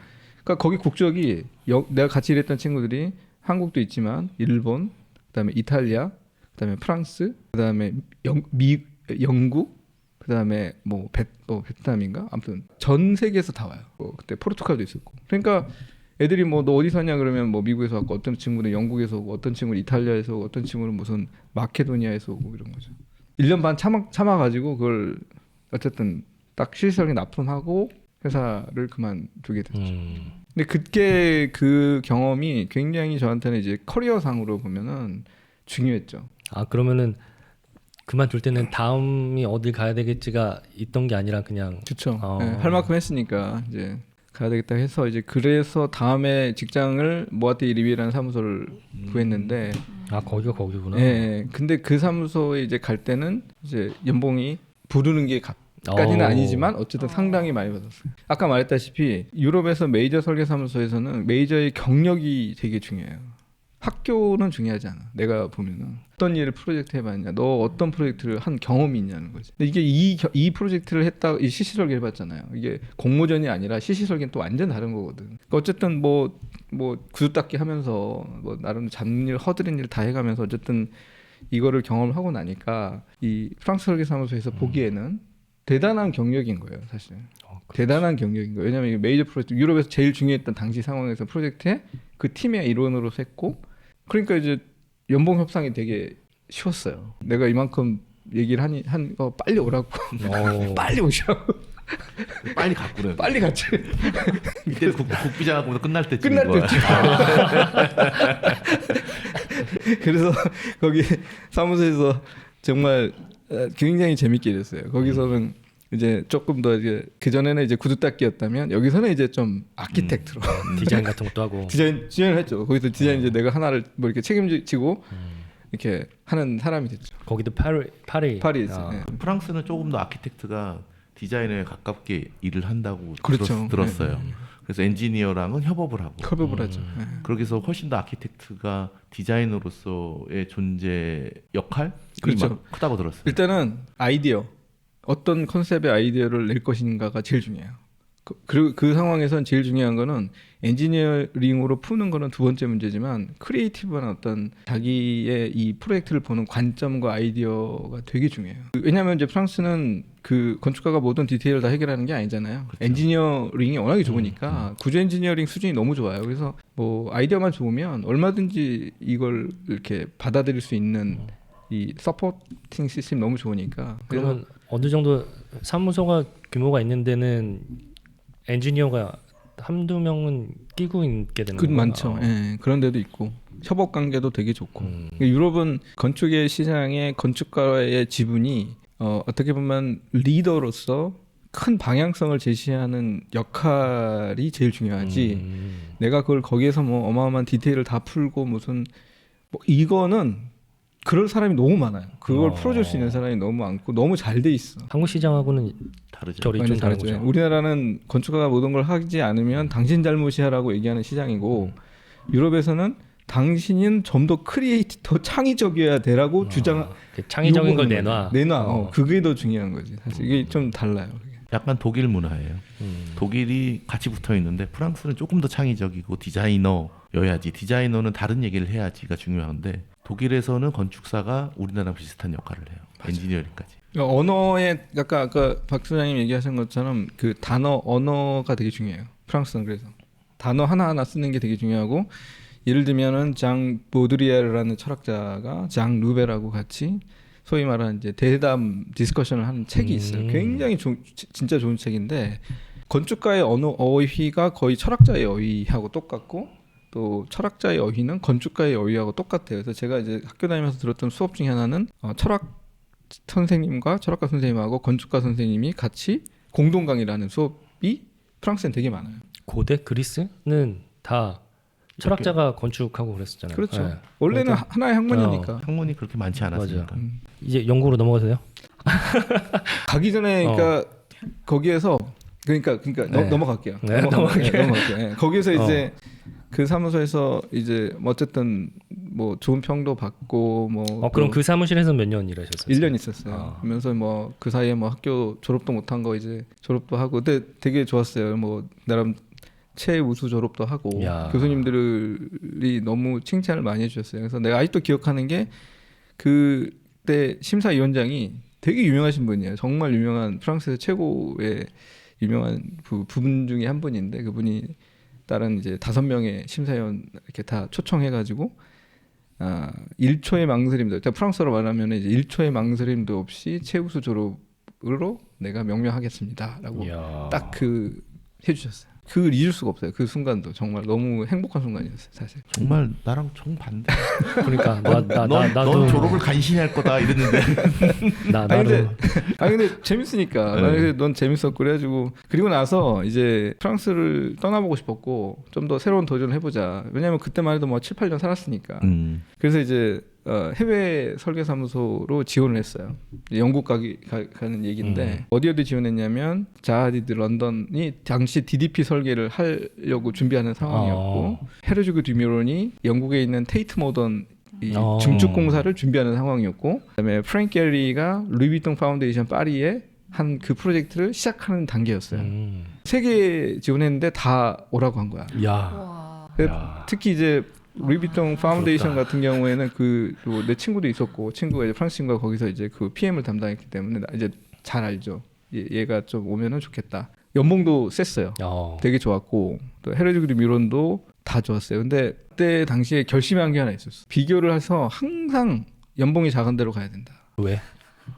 거기 국적이 내가 같이 일했던 친구들이 한국도 있지만 일본, 그다음에 이탈리아, 그다음에 프랑스, 그다음에 영국, 그다음에 뭐 베트남인가? 아무튼 전 세계에서 다 와요. 그때 포르투갈도 있었고. 그러니까 애들이 뭐 너 어디서 왔냐 그러면 뭐 미국에서 왔고, 어떤 친구는 영국에서 오고, 어떤 친구는 이탈리아에서 오고, 어떤 친구는 무슨 마케도니아에서 오고 이런 거죠. 1년 반 참아 가지고 그걸 어쨌든 딱 실질적인 납품하고 회사를 그만두게 됐죠. 근데 그때 그 경험이 굉장히 저한테는 이제 커리어상으로 보면은 중요했죠. 아 그러면은 그만둘 때는 다음이 어딜 가야 되겠지가 있던 게 아니라 그냥 그렇죠. 할 만큼 했으니까 이제 가야 되겠다 해서 이제 그래서 다음에 직장을 모아티 리비라는 사무소를 구했는데 아 거기가 거기구나. 예. 근데 그 사무소에 이제 갈 때는 이제 연봉이 부르는 게 까지는 아니지만 어쨌든 상당히 많이 받았어요. 아까 말했다시피 유럽에서 메이저 설계 사무소에서는 메이저의 경력이 되게 중요해요. 학교는 중요하지 않아. 내가 보면은 어떤 일을 프로젝트 해봤냐, 너 어떤 프로젝트를 한 경험이 있냐는 거지. 근데 이게 이 프로젝트를 했다, 이 CC 설계 해봤잖아요. 이게 공모전이 아니라 CC 설계는 또 완전 다른 거거든. 그러니까 어쨌든 뭐 구두 닦기 하면서 뭐 나름 잡는 일, 허드렛 일 다 해가면서 어쨌든 이거를 경험을 하고 나니까 이 프랑스 설계 사무소에서 보기에는 대단한 경력인 거예요, 사실. 대단한 경력인 거예요. 왜냐하면 이게 메이저 프로젝트, 유럽에서 제일 중요했던 당시 상황에서 프로젝트에 그 팀의 일원으로 했고, 그러니까 이제 연봉 협상이 되게 쉬웠어요. 내가 이만큼 얘기를 한 거 빨리 오라고, 빨리 오시라고, 빨리 갖고 그래. 빨리 같이. 이때 국비장하고 끝날 때쯤. 끝날 때쯤. 그래서 거기 사무소에서 정말 굉장히 재밌게 일했어요. 거기서는 이제 조금 더 이제 그 전에는 이제 구두 닦기였다면 여기서는 이제 좀 아키텍트로 디자인 같은 것도 하고 디자인을 했죠. 거기서 디자인 이제 내가 하나를 뭐 이렇게 책임지고 이렇게 하는 사람이 됐죠. 거기도 파리에서. 네. 프랑스는 조금 더 아키텍트가 디자인에 가깝게 일을 한다고 그렇죠. 들었어요. 그래서 엔지니어랑은 협업을 하고 협업을 하죠. 네. 그렇게 해서 훨씬 더 아키텍트가 디자이너로서의 존재 역할이 그렇죠. 막 크다고 들었어요. 일단은 아이디어, 어떤 컨셉의 아이디어를 낼 것인가가 제일 중요해요. 그리고 그 상황에선 제일 중요한 거는 엔지니어링으로 푸는 거는 두 번째 문제지만 크리에이티브한 어떤 자기의 이 프로젝트를 보는 관점과 아이디어가 되게 중요해요. 왜냐하면 이제 프랑스는 그 건축가가 모든 디테일을 다 해결하는 게 아니잖아요. 그렇죠. 엔지니어링이 워낙에 좋으니까 구조 엔지니어링 수준이 너무 좋아요. 그래서 뭐 아이디어만 좋으면 얼마든지 이걸 이렇게 받아들일 수 있는 이 서포팅 시스템 너무 좋으니까. 그러면 어느 정도 사무소가 규모가 있는 데는 엔지니어가 한두 명은 끼고 있게 되는 그 거구나. 많죠. 예, 그런 데도 있고 협업 관계도 되게 좋고. 유럽은 건축의 시장에 건축가의 지분이 어떻게 보면 리더로서 큰 방향성을 제시하는 역할이 제일 중요하지. 내가 그걸 거기에서 뭐 어마어마한 디테일을 다 풀고 무슨 뭐 이거는 그럴 사람이 너무 많아요. 그걸 풀어줄 수 있는 사람이 너무 많고 너무 잘 돼 있어. 한국 시장하고는 다르죠. 결이 좀 다른 다르죠. 거죠. 우리나라는 건축가가 모든 걸 하지 않으면 당신 잘못이야라고 얘기하는 시장이고 유럽에서는 당신은 좀 더 크리에이티, 더 창의적이어야 돼라고 주장. 창의적인 걸 내놔. 그게 더 중요한 거지. 사실 이게 좀 달라요. 그게. 약간 독일 문화예요. 독일이 같이 붙어 있는데 프랑스는 조금 더 창의적이고 디자이너여야지. 디자이너는 다른 얘기를 해야지가 중요한데 독일에서는 건축사가 우리나라랑 비슷한 역할을 해요. 맞아요. 엔지니어링까지. 그러니까 언어에 아까 박 소장님 얘기하신 것처럼 그 언어가 되게 중요해요. 프랑스는 그래서 단어 하나하나 쓰는 게 되게 중요하고 예를 들면은 장 보드리에르라는 철학자가 장 루베라고 같이 소위 말하는 이제 대담 디스커션을 하는 책이 있어요. 굉장히 진짜 좋은 책인데 건축가의 어휘가 거의 철학자의 어휘하고 똑같고 또 철학자의 어휘는 건축가의 어휘하고 똑같아요. 그래서 제가 이제 학교 다니면서 들었던 수업 중에 하나는 철학 선생님과 철학가 선생님하고 건축가 선생님이 같이 공동 강의라는 수업이 프랑스엔 되게 많아요. 고대 그리스는 다 철학자가 건축하고 그랬었잖아요. 그렇죠. 네. 원래는 하나의 학문이니까. 학문이 그렇게 많지 않았으니까. 이제 영국으로 넘어가세요. 가기 전에 그러니까 거기에서 그러니까 네. 넘어갈게요. 네, 넘어갈게요. 네. 거기서 이제 그 사무소에서 이제 어쨌든 뭐 좋은 평도 받고 뭐 그럼 그 사무실에서 몇 년 일하셨어요? 1년 있었어요. 그러면서 뭐 그 사이에 뭐 학교 졸업도 못한 거 이제 졸업도 하고 근데 되게 좋았어요. 뭐 나름 최우수 졸업도 하고 야. 교수님들이 너무 칭찬을 많이 해주셨어요. 그래서 내가 아직도 기억하는 게 그때 심사위원장이 되게 유명하신 분이에요. 정말 유명한 프랑스에서 최고의 유명한 부분 중에 한 분인데 그분이 다른 이제 5명의 심사위원 이렇게 다 초청해가지고 1초의 망설임도, 그러니까 프랑스어로 말하면 이제 1초의 망설임도 없이 최우수 졸업으로 내가 명명하겠습니다라고 이야. 딱 그 해주셨어요. 그걸 잊을 수가 없어요. 그 순간도 정말 너무 행복한 순간이었어요, 사실. 정말 나랑 정반대. 그러니까 넌 나도 졸업을 간신히 할 거다 이랬는데. 근데 재밌으니까. 네. 나는 넌 재밌었고 그래가지고 그리고 나서 이제 프랑스를 떠나보고 싶었고 좀 더 새로운 도전을 해보자. 왜냐하면 그때만 해도 뭐 7, 8년 살았으니까. 그래서 이제 해외 설계사무소로 지원을 했어요. 영국 가는 얘기인데 어디 지원했냐면 자하디드 런던이 당시 DDP 설계를 하려고 준비하는 상황이었고 헤르주그 듀미론이 영국에 있는 테이트 모던 이 증축 공사를 준비하는 상황이었고 그다음에 프랭크 게리가 루이비통 파운데이션 파리에 한 그 프로젝트를 시작하는 단계였어요. 3개 지원했는데 다 오라고 한 거야. 야. 특히 이제 루이비통 파운데이션 같은 경우에는 내 친구도 있었고 친구가 이제 프랑스 친구가 거기서 이제 그 PM을 담당했기 때문에 이제 잘 알죠. 얘가 좀 오면은 좋겠다. 연봉도 셌어요. 되게 좋았고 또 헤르주그 미론도 다 좋았어요. 근데 그때 당시에 결심한 게 하나 있었어. 비교를 해서 항상 연봉이 작은 데로 가야 된다. 왜?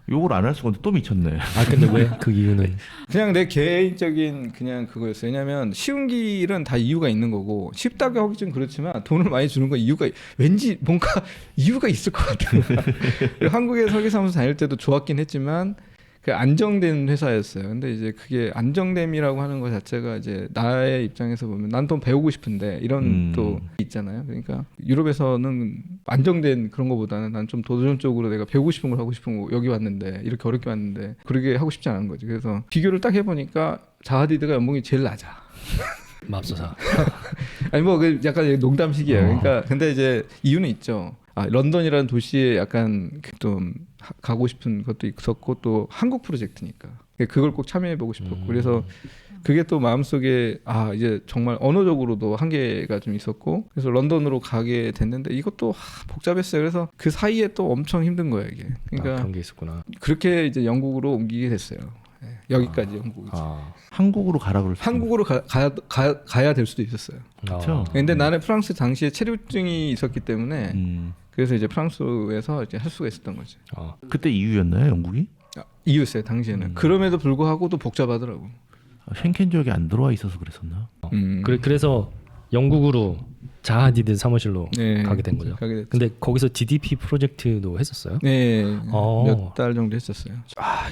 욕을 안 할 수가 없는데 또 미쳤네. 근데 왜? 그 이유는? 그냥 내 개인적인 그냥 그거였어요. 왜냐면 쉬운 길은 다 이유가 있는 거고 쉽다고 하기 좀 그렇지만 돈을 많이 주는 건 이유가 왠지 뭔가 이유가 있을 것 같은 거야. 한국에 설계사무소 다닐 때도 좋았긴 했지만 그 안정된 회사였어요. 근데 이제 그게 안정됨이라고 하는 것 자체가 이제 나의 입장에서 보면 난 돈 배우고 싶은데 이런 또 있잖아요. 그러니까 유럽에서는 안정된 그런 거보다는 난 좀 도전적으로 내가 배우고 싶은 걸 하고 싶은 거 여기 왔는데 이렇게 어렵게 왔는데 그러게 하고 싶지 않은 거지. 그래서 비교를 딱 해보니까 자하디드가 연봉이 제일 낮아. 맙소사. 아니 뭐 약간 농담식이에요. 그러니까 근데 이제 이유는 있죠. 런던이라는 도시에 약간 좀 가고 싶은 것도 있었고 또 한국 프로젝트니까 그걸 꼭 참여해보고 싶었고 그래서 그게 또 마음속에 이제 정말 언어적으로도 한계가 좀 있었고 그래서 런던으로 가게 됐는데 이것도 복잡했어요. 그래서 그 사이에 또 엄청 힘든 거예요 이게. 그러니까 그런 게 있었구나. 그렇게 이제 영국으로 옮기게 됐어요. 여기까지 영국이지. 한국으로 가라 그럴 수 한국으로 가야 될 수도 있었어요. 그렇죠. 근데 나는 프랑스 당시에 체류증이 있었기 때문에 그래서 이제 프랑스에서 이제 할 수가 있었던 거지. 그때 이유였나요, 영국이? 이유였어요 당시에는. 그럼에도 불구하고 또 복잡하더라고. 쉥켄 지역에 안 들어와 있어서 그랬었나? 그래서 영국으로 자하디드 사무실로 네, 가게 된 거죠. 가게 됐죠. 근데 거기서 DDP 프로젝트도 했었어요? 네, 몇 달 정도 했었어요.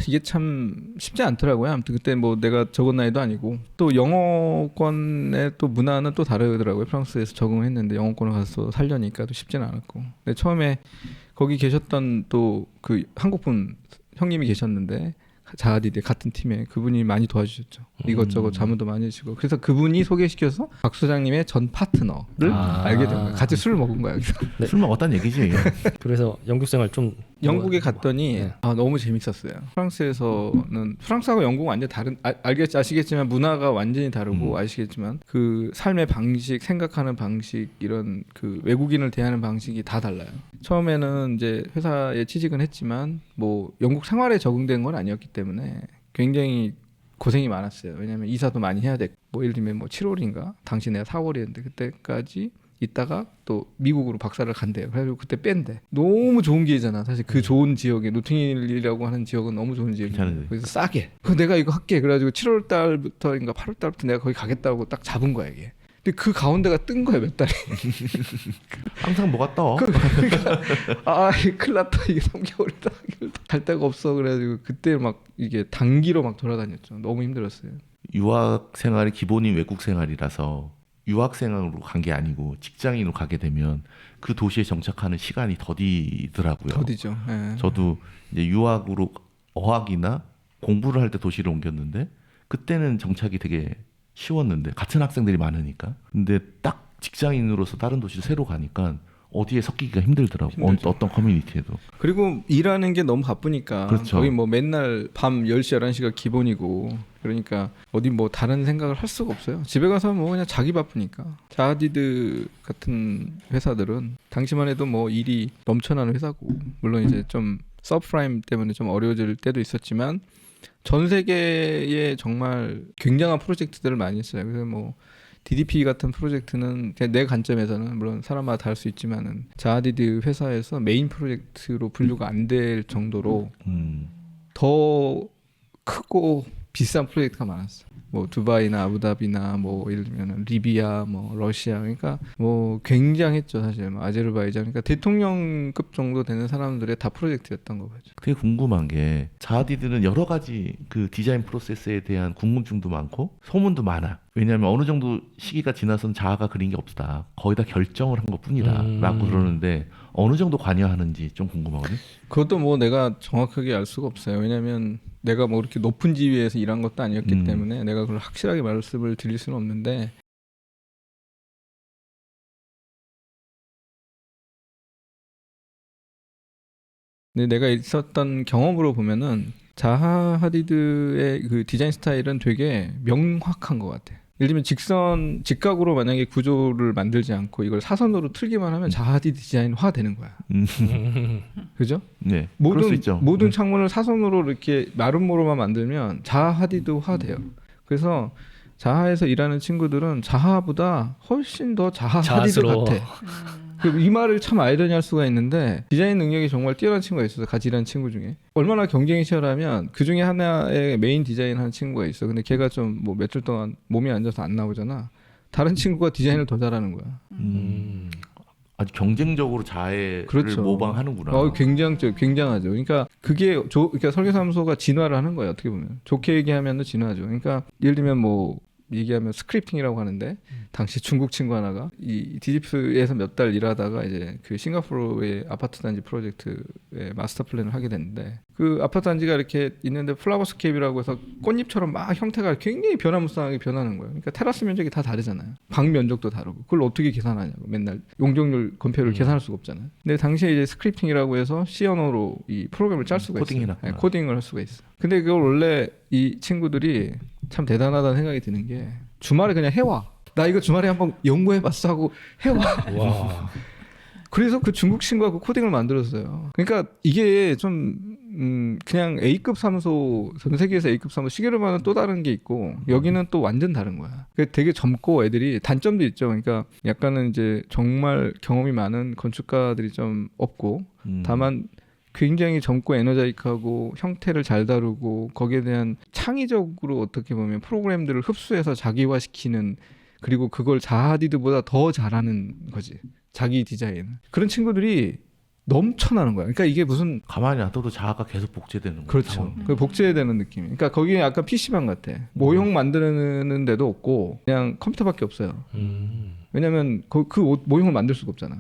이게 참 쉽지 않더라고요. 아무튼 그때 뭐 내가 적은 나이도 아니고 또 영어권의 또 문화는 또 다르더라고요. 프랑스에서 적응했는데 영어권을 가서 살려니까 또 쉽지는 않았고. 근데 처음에 거기 계셨던 또 그 한국분 형님이 계셨는데 자하디드 같은 팀에 그분이 많이 도와주셨죠. 이것저것 자문도 많이 해주시고 그래서 그분이 소개시켜서 박 소장님의 전 파트너를 알게 된 거예요. 같이 술을 먹은 거예요. 술 먹었다는 얘기지. 그래서 영국 생활 좀 영국에 갔더니 너무 재밌었어요. 프랑스에서는 프랑스하고 영국은 완전 다른 아시겠지만 문화가 완전히 다르고 아시겠지만 그 삶의 방식, 생각하는 방식 이런 그 외국인을 대하는 방식이 다 달라요. 처음에는 이제 회사에 취직은 했지만 뭐 영국 생활에 적응된 건 아니었기 때문에 굉장히 고생이 많았어요. 왜냐하면 이사도 많이 해야 됐고 뭐 예를 들면 뭐 7월인가 당시 내가 4월이었는데 그때까지 있다가 또 미국으로 박사를 간대요. 그래가지고 그때 뺀대. 너무 좋은 기회잖아. 사실 그 좋은 지역에 노팅힐이라고 하는 지역은 너무 좋은 지역이에요. 그래서 싸게. 내가 이거 할게. 그래가지고 7월 달부터인가 8월 달부터 내가 거기 가겠다고 딱 잡은 거야 이게. 근데 그 가운데가 뜬 거야 몇 달이. 항상 뭐가 떠. 그러니까 큰일 났다. 이게 3개월이다. 갈 데가 없어. 그래가지고 그때 막 이게 단기로 막 돌아다녔죠. 너무 힘들었어요. 유학 생활이 기본인 외국 생활이라서 유학생으로 간 게 아니고 직장인으로 가게 되면 그 도시에 정착하는 시간이 더디더라고요. 더디죠. 네. 저도 이제 유학으로 어학이나 공부를 할 때 도시를 옮겼는데 그때는 정착이 되게 쉬웠는데 같은 학생들이 많으니까. 근데 딱 직장인으로서 다른 도시를 새로 가니까 어디에 섞이기가 힘들더라고. 힘들죠. 어떤 커뮤니티에도. 그리고 일하는 게 너무 바쁘니까 그렇죠. 거의 뭐 맨날 밤 10시 11시가 기본이고 그러니까 어디 뭐 다른 생각을 할 수가 없어요. 집에 가서 뭐 그냥 자기 바쁘니까. 자하디드 같은 회사들은 당시만 해도 뭐 일이 넘쳐나는 회사고 물론 이제 좀 서브프라임 때문에 좀 어려워질 때도 있었지만 전 세계에 정말 굉장한 프로젝트들을 많이 했어요. 그래서 뭐 DDP 같은 프로젝트는 그냥 내 관점에서는 물론 사람마다 다를 수 있지만은 자하디드 회사에서 메인 프로젝트로 분류가 안 될 정도로 더 크고 비싼 프로젝트가 많았어. 뭐 두바이나 아부다비나 뭐 예를 들면 리비아, 뭐 러시아 그러니까 뭐 굉장했죠 사실. 뭐 아제르바이잔 그러니까 대통령급 정도 되는 사람들의 다 프로젝트였던 거 같죠. 그게 궁금한 게 자하디드는 여러 가지 그 디자인 프로세스에 대한 궁금증도 많고 소문도 많아. 왜냐하면 어느 정도 시기가 지나서는 자하가 그린 게 없다. 거의 다 결정을 한 것뿐이다라고 그러는데 어느 정도 관여하는지 좀 궁금하거든. 그것도 뭐 내가 정확하게 알 수가 없어요. 왜냐하면 내가 뭐 이렇게 높은 지위에서 일한 것도 아니었기 때문에 내가 그걸 확실하게 말씀을 드릴 수는 없는데 근데 내가 있었던 경험으로 보면은 자하 하디드의 그 디자인 스타일은 되게 명확한 것 같아. 예를 들면 직각으로 만약에 구조를 만들지 않고 이걸 사선으로 틀기만 하면 자하 하디드 디자인화 되는 거야. 그죠? 네. 그럴 수 있죠. 모든 창문을 사선으로 이렇게 마름모로만 만들면 자하 하디드화 돼요. 그래서 자하에서 일하는 친구들은 자하보다 훨씬 더 자하 하디드 자아스러워. 같아. 이 말을 참 아이러니할 수가 있는데 디자인 능력이 정말 뛰어난 친구가 있어서 같이 일하는 친구 중에 얼마나 경쟁이 치열하면 그 중에 하나의 메인 디자인 하는 친구가 있어. 근데 걔가 좀 뭐 며칠 동안 몸이 안 좋아서 안 나오잖아. 다른 친구가 디자인을 더 잘하는 거야. 아주 경쟁적으로 자해를 그렇죠. 모방하는구나. 굉장하죠. 그러니까 그러니까 설계사무소가 진화를 하는 거예요. 어떻게 보면 좋게 얘기하면 진화죠. 그러니까 예를 들면 뭐 얘기하면 스크립팅이라고 하는데 당시 중국 친구 하나가 이 디지프에서 몇 달 일하다가 이제 그 싱가포르의 아파트 단지 프로젝트의 마스터 플랜을 하게 됐는데 그 아파트 단지가 이렇게 있는데 플라워스케이프라고 해서 꽃잎처럼 막 형태가 굉장히 변화무쌍하게 변하는 거예요. 그러니까 테라스 면적이 다 다르잖아요. 방 면적도 다르고 그걸 어떻게 계산하냐고 맨날 용적률 건폐율을 계산할 수가 없잖아요. 근데 당시에 이제 스크립팅이라고 해서 C 언어로 이 프로그램을 짤 수가 있어요. 코딩해놨구나. 네, 코딩을 할 수가 있어. 근데 그걸 원래 이 친구들이 참 대단하다는 생각이 드는 게 주말에 그냥 해와. 나 이거 주말에 한번 연구해봤어 하고 해와. 와. 그래서 그 중국 친구가 그 코딩을 만들었어요. 그러니까 이게 좀 그냥 A급 사무소 전 세계에서 A급 사무소 시계로만은 또 다른 게 있고 여기는 또 완전 다른 거야. 되게 젊고 애들이 단점도 있죠. 그러니까 약간은 이제 정말 경험이 많은 건축가들이 좀 없고 다만 굉장히 젊고 에너자이크하고 형태를 잘 다루고 거기에 대한 창의적으로 어떻게 보면 프로그램들을 흡수해서 자기화시키는 그리고 그걸 자하디드보다 더 잘하는 거지. 자기 디자인. 그런 친구들이 넘쳐나는 거야. 그러니까 이게 무슨 가만히 놔둬도 자아가 계속 복제되는 거예요. 그렇죠. 그 복제되는 느낌. 그러니까 거기에 약간 PC방 같아. 모형 만드는 데도 없고 그냥 컴퓨터밖에 없어요. 왜냐면 그 모형을 만들 수가 없잖아.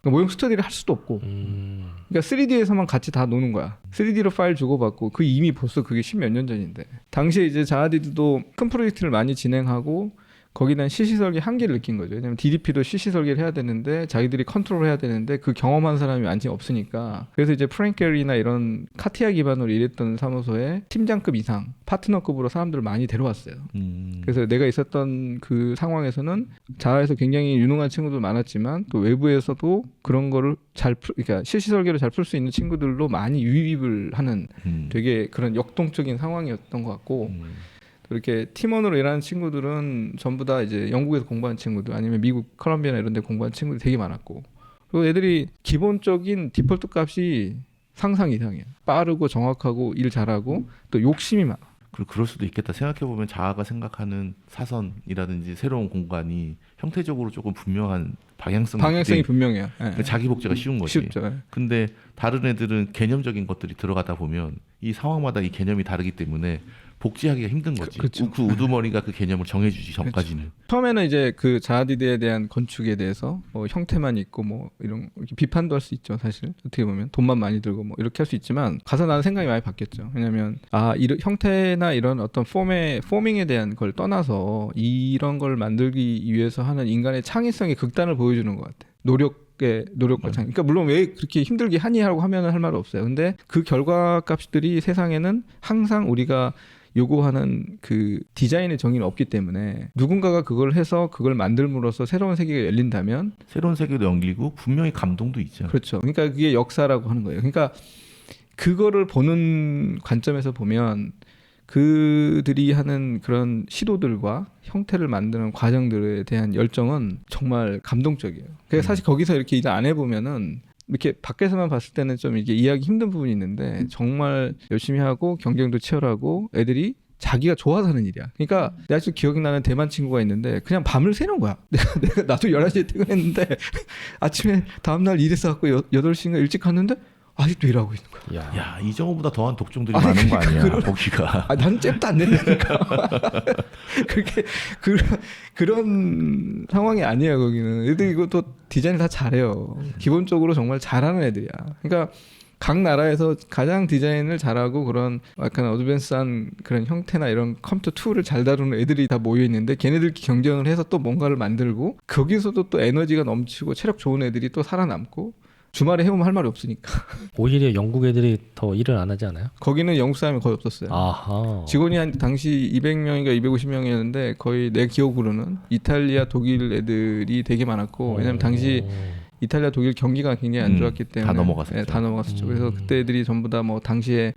그러니까 모형 스터디를 할 수도 없고. 그러니까 3D에서만 같이 다 노는 거야. 3D로 파일 주고받고 그 이미 벌써 그게 10몇 년 전인데. 당시에 이제 자하디드도 큰 프로젝트를 많이 진행하고 거기에 대한 CC 설계 한계를 느낀 거죠. 왜냐면 DDP도 CC 설계를 해야 되는데 자기들이 컨트롤해야 되는데 그 경험한 사람이 많지 없으니까. 그래서 이제 프랭켈이나 이런 카티아 기반으로 일했던 사무소에 팀장급 이상, 파트너급으로 사람들을 많이 데려왔어요. 그래서 내가 있었던 그 상황에서는 자하에서 굉장히 유능한 친구들 많았지만 또 외부에서도 그런 거를 그러니까 CC 설계를 잘 풀 수 있는 친구들로 많이 유입을 하는 되게 그런 역동적인 상황이었던 것 같고 이렇게 팀원으로 일하는 친구들은 전부 다 이제 영국에서 공부한 친구들 아니면 미국 컬럼비아나 이런 데 공부한 친구들이 되게 많았고 그리고 애들이 기본적인 디폴트 값이 상상 이상이야. 빠르고 정확하고 일 잘하고 또 욕심이 많아. 그럴 수도 있겠다. 생각해보면 자아가 생각하는 사선이라든지 새로운 공간이 형태적으로 조금 분명한 방향성이 분명해요. 그러니까 자기 복제가 쉬운 거지. 쉽죠. 예. 근데 다른 애들은 개념적인 것들이 들어가다 보면 이 상황마다 이 개념이 다르기 때문에 복제하기가 힘든 거지. 그렇죠. 그 우두머리가 그 개념을 정해주지 전까지는. 처음에는 이제 그 자하디드에 대한 건축에 대해서 뭐 형태만 있고 뭐 이런 이렇게 비판도 할 수 있죠. 사실 어떻게 보면 돈만 많이 들고 뭐 이렇게 할 수 있지만 가서 나는 생각이 많이 바뀌었죠. 왜냐하면 이런 형태나 이런 어떤 포밍에 대한 걸 떠나서 이런 걸 만들기 위해서 하는 인간의 창의성의 극단을 보여주는 것 같아. 노력 노력과 그러니까 물론 왜 그렇게 힘들게 하니 하고 하면은 할 말은 없어요. 근데 그 결과값들이 세상에는 항상 우리가 요구하는 그 디자인의 정의는 없기 때문에 누군가가 그걸 해서 그걸 만들므로써 새로운 세계가 열린다면 새로운 세계도 연기고 분명히 감동도 있죠. 그렇죠. 그러니까 그게 역사라고 하는 거예요. 그러니까 그거를 보는 관점에서 보면 그들이 하는 그런 시도들과 형태를 만드는 과정들에 대한 열정은 정말 감동적이에요. 그러니까 사실 거기서 이렇게 일 안 해보면은 이렇게 밖에서만 봤을 때는 좀 이게 이해하기 힘든 부분이 있는데 정말 열심히 하고 경쟁도 치열하고 애들이 자기가 좋아서 하는 일이야. 그러니까 내가 아직도 기억이 나는 대만 친구가 있는데 그냥 밤을 새는 거야. 나도 11시에 퇴근했는데 아침에 다음날 일해서 갖고 8시인가 일찍 갔는데 아직도 일하고 있는 거야. 야, 이정호보다 더한 독종들이 많은 거 아니야, 보기가. 나는 잽도 안 낸다니까. 그렇게 그런 상황이 아니에요. 거기는 애들 이것도 디자인을 다 잘해요. 기본적으로 정말 잘하는 애들이야. 그러니까 각 나라에서 가장 디자인을 잘하고 그런 약간 어드밴스한 그런 형태나 이런 컴퓨터 툴을 잘 다루는 애들이 다 모여 있는데 걔네들끼리 경쟁을 해서 또 뭔가를 만들고 거기서도 또 에너지가 넘치고 체력 좋은 애들이 또 살아남고 주말에 해보면 할 말이 없으니까. 오히려 영국 애들이 더 일을 안 하지 않아요? 거기는 영국 사람이 거의 없었어요. 아하. 직원이 한 당시 200명인가 250명이었는데 거의 내 기억으로는 이탈리아, 독일 애들이 되게 많았고 왜냐면 당시 이탈리아, 독일 경기가 굉장히 안 좋았기 때문에 다 넘어갔었죠. 네, 다 넘어갔었죠. 그래서 그때 애들이 전부 다 뭐 당시에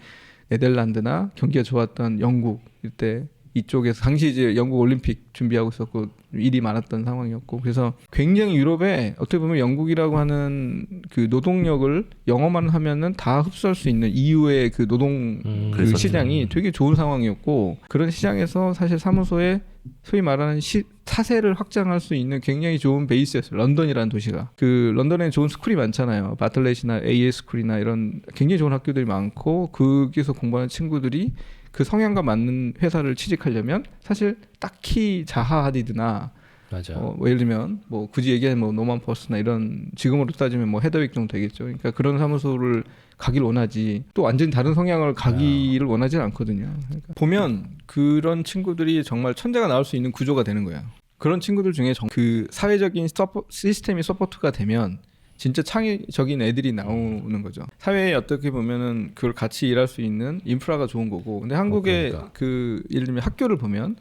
네덜란드나 경기가 좋았던 영국 이때 이쪽에서 당시 이제 영국 올림픽 준비하고 있었고 일이 많았던 상황이었고 그래서 굉장히 유럽에 어떻게 보면 영국이라고 하는 그 노동력을 영어만 하면은 다 흡수할 수 있는 EU의 그 노동 그 그랬었죠. 시장이 되게 좋은 상황이었고 그런 시장에서 사실 사무소에 소위 말하는 사세를 확장할 수 있는 굉장히 좋은 베이스였어요. 런던이라는 도시가. 그 런던에 좋은 스쿨이 많잖아요. 바틀렛이나 AS 스쿨이나 이런 굉장히 좋은 학교들이 많고 거기서 공부하는 친구들이 그 성향과 맞는 회사를 취직하려면 사실 딱히 자하 하디드나 맞아. 뭐 예를 들면 뭐 굳이 얘기하면 뭐 노만 포스나 이런 지금으로 따지면 뭐 헤더윅 정도 되겠죠. 그러니까 그런 사무소를 가길 원하지 또 완전히 다른 성향을 가기를 원하지는 않거든요. 그러니까 보면 그런 친구들이 정말 천재가 나올 수 있는 구조가 되는 거예요. 그런 친구들 중에 그 사회적인 시스템이 서포트가 되면 진짜 창의적인 애들이 나오는 거죠. 사회에 어떻게 보면은 그걸 같이 일할 수 있는 인프라가 좋은 거고. 근데 한국의 그러니까. 그 예를 들면 학교를 보면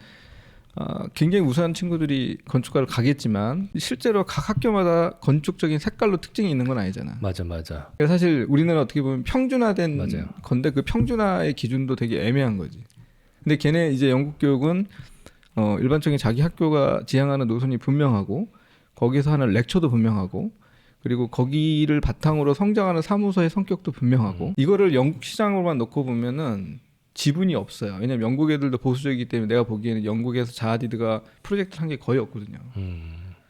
굉장히 우수한 친구들이 건축가를 가겠지만 실제로 각 학교마다 건축적인 색깔로 특징이 있는 건 아니잖아. 맞아. 그래서 사실 우리는 어떻게 보면 평준화된 맞아요. 건데 그 평준화의 기준도 되게 애매한 거지. 근데 걔네 이제 영국 교육은 일반적인 자기 학교가 지향하는 노선이 분명하고 거기서 하는 렉처도 분명하고 그리고 거기를 바탕으로 성장하는 사무소의 성격도 분명하고 이거를 영국 시장으로만 놓고 보면은 지분이 없어요. 왜냐면 영국 애들도 보수적이기 때문에 내가 보기에는 영국에서 자하디드가 프로젝트를 한 게 거의 없거든요.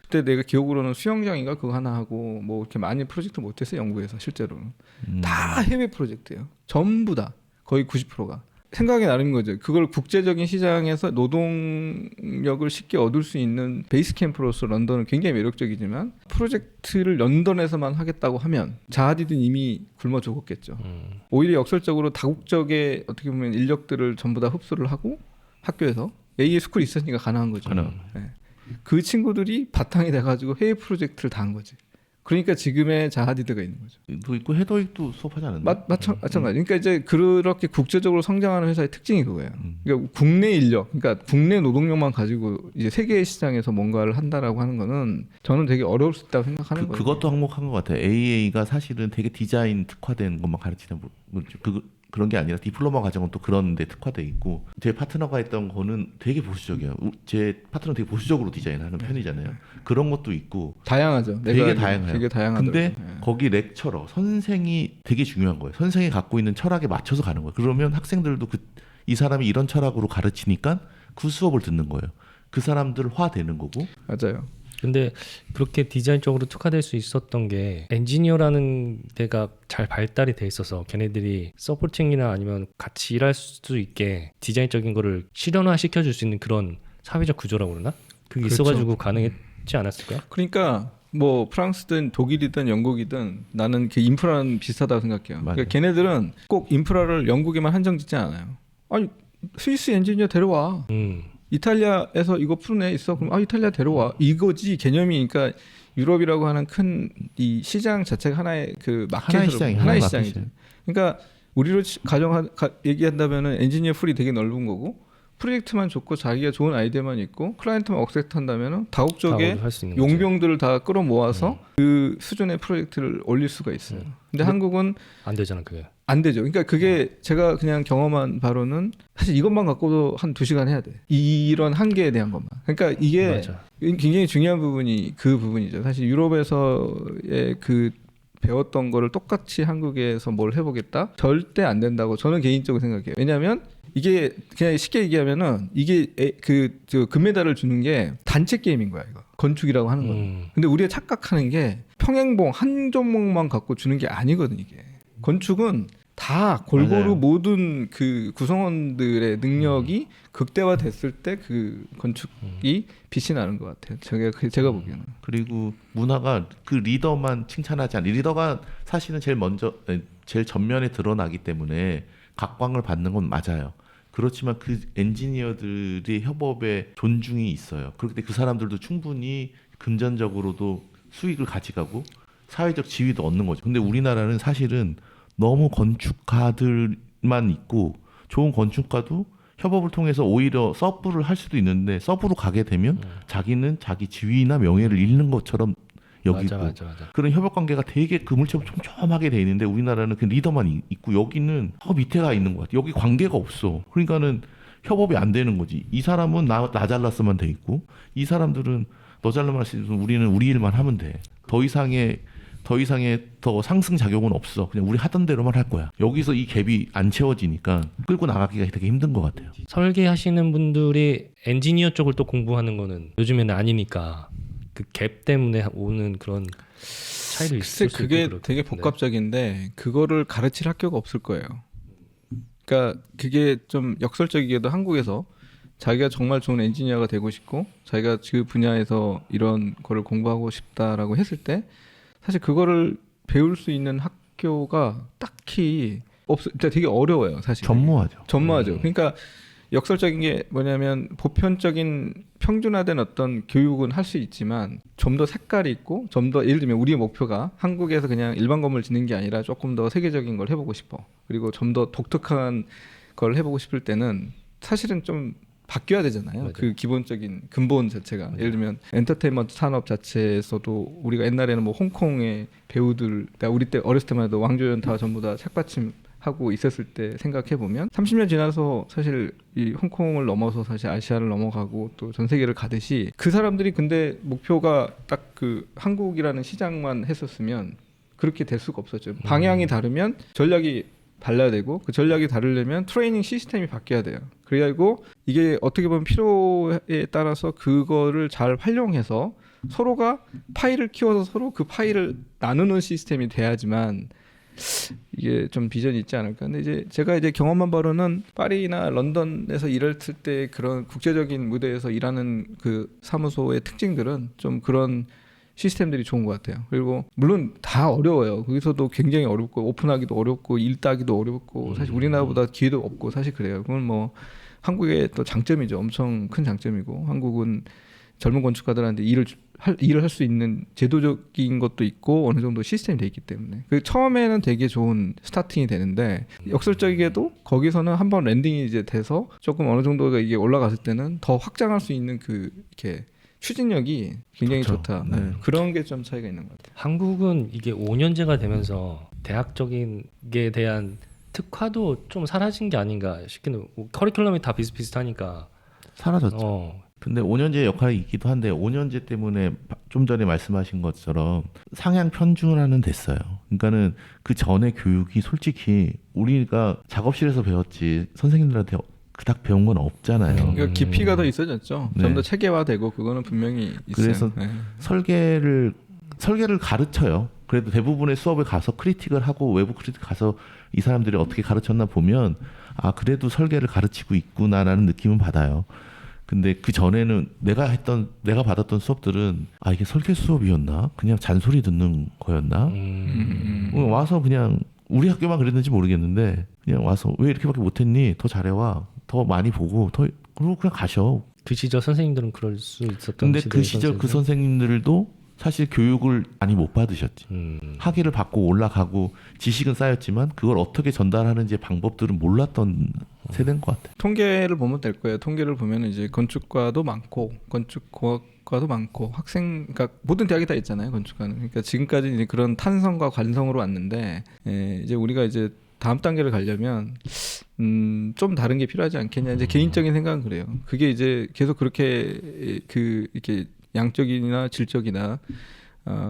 그때 내가 기억으로는 수영장인가 그거 하나 하고 뭐 이렇게 많이 프로젝트 못했어요. 영국에서 실제로는 다 해외 프로젝트예요. 전부 다 거의 90%가. 생각이 나는 거죠. 그걸 국제적인 시장에서 노동력을 쉽게 얻을 수 있는 베이스 캠프로서 런던은 굉장히 매력적이지만 프로젝트를 런던에서만 하겠다고 하면 자하디드는 이미 굶어 죽었겠죠. 오히려 역설적으로 다국적의 어떻게 보면 인력들을 전부 다 흡수를 하고 학교에서 AS 스쿨이 있으니까 가능한 거죠. 네. 그 친구들이 바탕이 돼가지고 해외 프로젝트를 다 한 거지. 그러니까 지금의 자하디드가 있는 거죠. 또 있고 헤더윅도 수업하지 않았나? 마찬가지. 그러니까 이제 그렇게 국제적으로 성장하는 회사의 특징이 그거예요. 그러니까 국내 인력, 그러니까 국내 노동력만 가지고 이제 세계 시장에서 뭔가를 한다라고 하는 거는 저는 되게 어려울 수 있다고 생각하는 거예요. 그것도 항목한 것 같아요. AA가 사실은 되게 디자인 특화된 것만 가르치는 그런 게 아니라 디플로마 과정은 또 그런 데 특화돼 있고 제 파트너가 했던 거는 되게 보수적이에요. 제 파트너는 되게 보수적으로 디자인하는 편이잖아요. 그런 것도 있고 다양하죠. 되게 다양해요. 되게 다양하죠. 근데 거기 렉처러 선생이 되게 중요한 거예요. 선생이 갖고 있는 철학에 맞춰서 가는 거예요. 그러면 학생들도 이 사람이 이런 철학으로 가르치니까 그 수업을 듣는 거예요. 그 사람들 화되는 거고. 맞아요. 근데 그렇게 디자인 쪽으로 특화될 수 있었던 게 엔지니어라는 데가 잘 발달이 돼 있어서 걔네들이 서포팅이나 아니면 같이 일할 수 있게 디자인적인 거를 실현화 시켜줄 수 있는 그런 사회적 구조라고 그러나? 그게 그렇죠. 있어가지고 가능했지 않았을까요? 그러니까 뭐 프랑스든 독일이든 영국이든 나는 그 인프라는 비슷하다고 생각해요. 그러니까 걔네들은 꼭 인프라를 영국에만 한정짓지 않아요. 아니 스위스 엔지니어 데려와. 이탈리아에서 이거 푸른 애 있어? 그럼 이탈리아 데려와. 이거지 개념이. 그러니까 유럽이라고 하는 큰 이 시장 자체가 하나의 그 마켓으로 하나의 시장이죠. 그러니까 우리로 얘기한다면은 엔지니어 풀이 되게 넓은 거고 프로젝트만 좋고 자기가 좋은 아이디어만 있고 클라이언트만 억셉트한다면은 다국적의 용병들을 다 끌어모아서 그 수준의 프로젝트를 올릴 수가 있어요. 근데 한국은 안 되잖아 그게. 안 되죠. 그러니까 그게 제가 그냥 경험한 바로는 사실 이것만 갖고도 한 2시간 해야 돼. 이런 한계에 대한 것만. 그러니까 이게 맞아. 굉장히 중요한 부분이 그 부분이죠. 사실 유럽에서의 그 배웠던 거를 똑같이 한국에서 뭘 해보겠다? 절대 안 된다고 저는 개인적으로 생각해요. 왜냐하면 이게 그냥 쉽게 얘기하면은 이게 저 금메달을 주는 게 단체 게임인 거야 이거. 건축이라고 하는 거는. 근데 우리가 착각하는 게 평행봉 한 종목만 갖고 주는 게 아니거든 이게. 건축은 다 골고루 맞아요. 모든 그 구성원들의 능력이 극대화됐을 때 그 건축이 빛이 나는 것 같아요. 제가 보기에는. 그리고 문화가 그 리더만 칭찬하지 않는 리더가 사실은 제일 전면에 드러나기 때문에 각광을 받는 건 맞아요. 그렇지만 그 엔지니어들의 협업에 존중이 있어요. 그렇기 때문에 그 사람들도 충분히 금전적으로도 수익을 가져가고 사회적 지위도 얻는 거죠. 근데 우리나라는 사실은 너무 건축가들만 있고 좋은 건축가도 협업을 통해서 오히려 서브를 할 수도 있는데 서브로 가게 되면 자기는 자기 지위나 명예를 잃는 것처럼 여기고 맞아. 그런 협업 관계가 되게 그물처럼 촘촘하게 돼 있는데 우리나라는 그 리더만 있고 여기는 더 밑에가 있는 것 같아. 여기 관계가 없어. 그러니까는 협업이 안 되는 거지. 이 사람은 나 잘났으면 돼 있고 이 사람들은 너 잘나면 할 수 있으면 우리는 우리 일만 하면 돼. 더 이상의 더 상승 작용은 없어. 그냥 우리 하던 대로만 할 거야. 여기서 이 갭이 안 채워지니까 끌고 나가기가 되게 힘든 것 같아요. 설계하시는 분들이 엔지니어 쪽을 또 공부하는 거는 요즘에는 아니니까 그 갭 때문에 오는 그런 차이도 있을 수 있고. 그게 되게 복합적인데 그거를 가르칠 학교가 없을 거예요. 그러니까 그게 좀 역설적이게도 한국에서 자기가 정말 좋은 엔지니어가 되고 싶고 자기가 그 분야에서 이런 거를 공부하고 싶다라고 했을 때 사실 그거를 배울 수 있는 학교가 딱히 되게 어려워요, 사실. 전무하죠. 그러니까 역설적인 게 뭐냐면 보편적인 평준화된 어떤 교육은 할 수 있지만 좀 더 색깔이 있고 좀 더 예를 들면 우리의 목표가 한국에서 그냥 일반 건물 짓는 게 아니라 조금 더 세계적인 걸 해보고 싶어. 그리고 좀 더 독특한 걸 해보고 싶을 때는 사실은 좀 바뀌어야 되잖아요. 맞아요. 그 기본적인 근본 자체가. 예를 들면 엔터테인먼트 산업 자체에서도 우리가 옛날에는 뭐 홍콩의 배우들, 우리 때 어렸을 때만 해도 왕조연 다 전부 다 책받침하고 있었을 때 생각해 보면 30년 지나서 사실 이 홍콩을 넘어서 사실 아시아를 넘어가고 또 전 세계를 가듯이 그 사람들이 근데 목표가 딱 그 한국이라는 시장만 했었으면 그렇게 될 수가 없었죠. 방향이 다르면 전략이 달라야 되고 그 전략이 다르려면 트레이닝 시스템이 바뀌어야 돼요. 그리고 이게 어떻게 보면 필요에 따라서 그거를 잘 활용해서 서로가 파일을 키워서 서로 그 파일을 나누는 시스템이 돼야지만 이게 좀 비전이 있지 않을까. 근데 이제 제가 이제 경험한 바로는 파리나 런던에서 일했을 때 그런 국제적인 무대에서 일하는 그 사무소의 특징들은 좀 그런 시스템들이 좋은 것 같아요. 그리고 물론 다 어려워요. 거기서도 굉장히 어렵고 오픈하기도 어렵고 일 따기도 어렵고 사실 우리나라보다 기회도 없고 사실 그래요. 그건 뭐 한국의 또 장점이죠. 엄청 큰 장점이고 한국은 젊은 건축가들한테 일을 할 수 있는 제도적인 것도 있고 어느 정도 시스템이 돼 있기 때문에 그 처음에는 되게 좋은 스타팅이 되는데 역설적이게도 거기서는 한번 랜딩이 이제 돼서 조금 어느 정도가 이게 올라갔을 때는 더 확장할 수 있는 그 이렇게 추진력이 굉장히 좋죠. 좋다. 네. 그런 게 좀 차이가 있는 것 같아요. 한국은 이게 5년제가 되면서 대학적인 게 대한 특화도 좀 사라진 게 아닌가 싶기는. 커리큘럼이 다 비슷비슷하니까 사라졌죠. 근데 5년제 역할이 있기도 한데 5년제 때문에 좀 전에 말씀하신 것처럼 상향 편준화는 됐어요. 그러니까는 그 전에 교육이 솔직히 우리가 작업실에서 배웠지 선생님들한테 그닥 배운 건 없잖아요. 그러니까 깊이가 더 있어졌죠. 네. 좀 더 체계화되고 그거는 분명히 있어요. 그래서 네. 설계를 가르쳐요. 그래도 대부분의 수업에 가서 크리틱을 하고 외부 크리틱 가서 이 사람들이 어떻게 가르쳤나 보면 아 그래도 설계를 가르치고 있구나라는 느낌은 받아요. 근데 그 전에는 내가 받았던 수업들은 아 이게 설계 수업이었나? 그냥 잔소리 듣는 거였나? 와서 그냥 우리 학교만 그랬는지 모르겠는데 그냥 와서 왜 이렇게밖에 못했니? 더 잘해와. 더 많이 보고 그리고 그냥 가셔. 그 시절 선생님들은 그럴 수 있었던. 근데 그 시절 그 선생님들도 사실 교육을 많이 못 받으셨지. 학위를 받고 올라가고 지식은 쌓였지만 그걸 어떻게 전달하는지 방법들은 몰랐던 세대인 것 같아요. 통계를 보면 될 거예요. 통계를 보면 이제 건축과도 많고 건축공학과도 많고 학생, 그러니까 모든 대학이 다 있잖아요. 건축과는. 그러니까 지금까지 이제 그런 탄성과 관성으로 왔는데 이제 우리가 이제 다음 단계를 가려면 좀 다른 게 필요하지 않겠냐. 이제 개인적인 생각은 그래요. 그게 이제 계속 그렇게 이렇게 양적이나 질적이나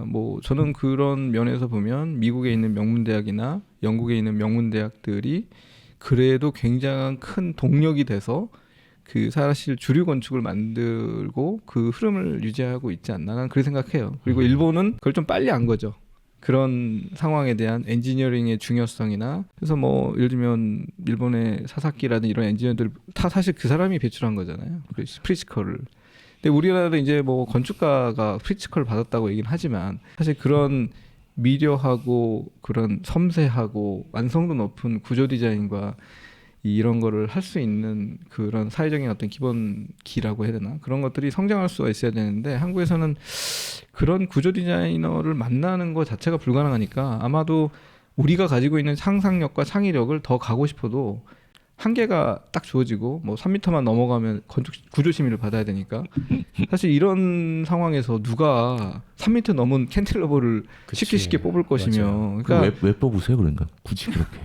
뭐 저는 그런 면에서 보면 미국에 있는 명문대학이나 영국에 있는 명문대학들이 그래도 굉장한 큰 동력이 돼서 그 사실 주류 건축을 만들고 그 흐름을 유지하고 있지 않나 나는 그렇게 생각해요. 그리고 일본은 그걸 좀 빨리 안 거죠. 그런 상황에 대한 엔지니어링의 중요성이나 그래서 뭐 예를 들면 일본의 사사키라든 이런 엔지니어들 다 사실 그 사람이 배출한 거잖아요. 프리츠컬을. 근데 우리나라도 이제 뭐 건축가가 프리츠컬을 받았다고 얘기는 하지만 사실 그런 미려하고 그런 섬세하고 완성도 높은 구조 디자인과 이런 거를 할 수 있는 그런 사회적인 어떤 기본기라고 해야 되나 그런 것들이 성장할 수가 있어야 되는데 한국에서는 그런 구조 디자이너를 만나는 것 자체가 불가능하니까 아마도 우리가 가지고 있는 상상력과 창의력을 더 가고 싶어도 한계가 딱 주어지고 뭐 3m만 넘어가면 건축 구조 심의를 받아야 되니까 사실 이런 상황에서 누가 3m 넘은 캔틸러버를 쉽게 뽑을 것이며 그러니까 왜 뽑으세요 그러니까 굳이 그렇게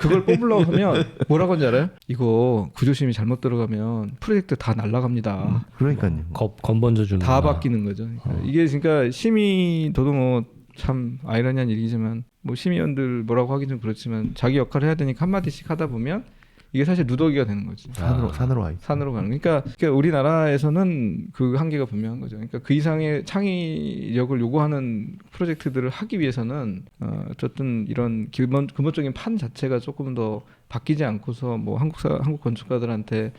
그걸 뽑으려고 하면 뭐라고 하는지 알아요? 이거 구조심이 잘못 들어가면 프로젝트 다 날라갑니다. 그러니까요. 건번져 주는 다 바뀌는 거죠. 그러니까 이게 그러니까 심의도도 뭐 참 아이러니한 일이지만 뭐 심의위원들 뭐라고 하긴 좀 그렇지만 자기 역할을 해야 되니까 한마디씩 하다 보면 이게 사실 누더기가 되는 거지. 산으로 와 있죠. 산으로 가는. 그러니까 우리나라에서는 그 한계가 분명한 거죠. 그러니까 그 이상의 창의력을 요구하는 프로젝트들을 하기 위해서는 어쨌든 이런 근본적인 판 자체가 조금 더 바뀌지 않고서 뭐 한국 건축가들한테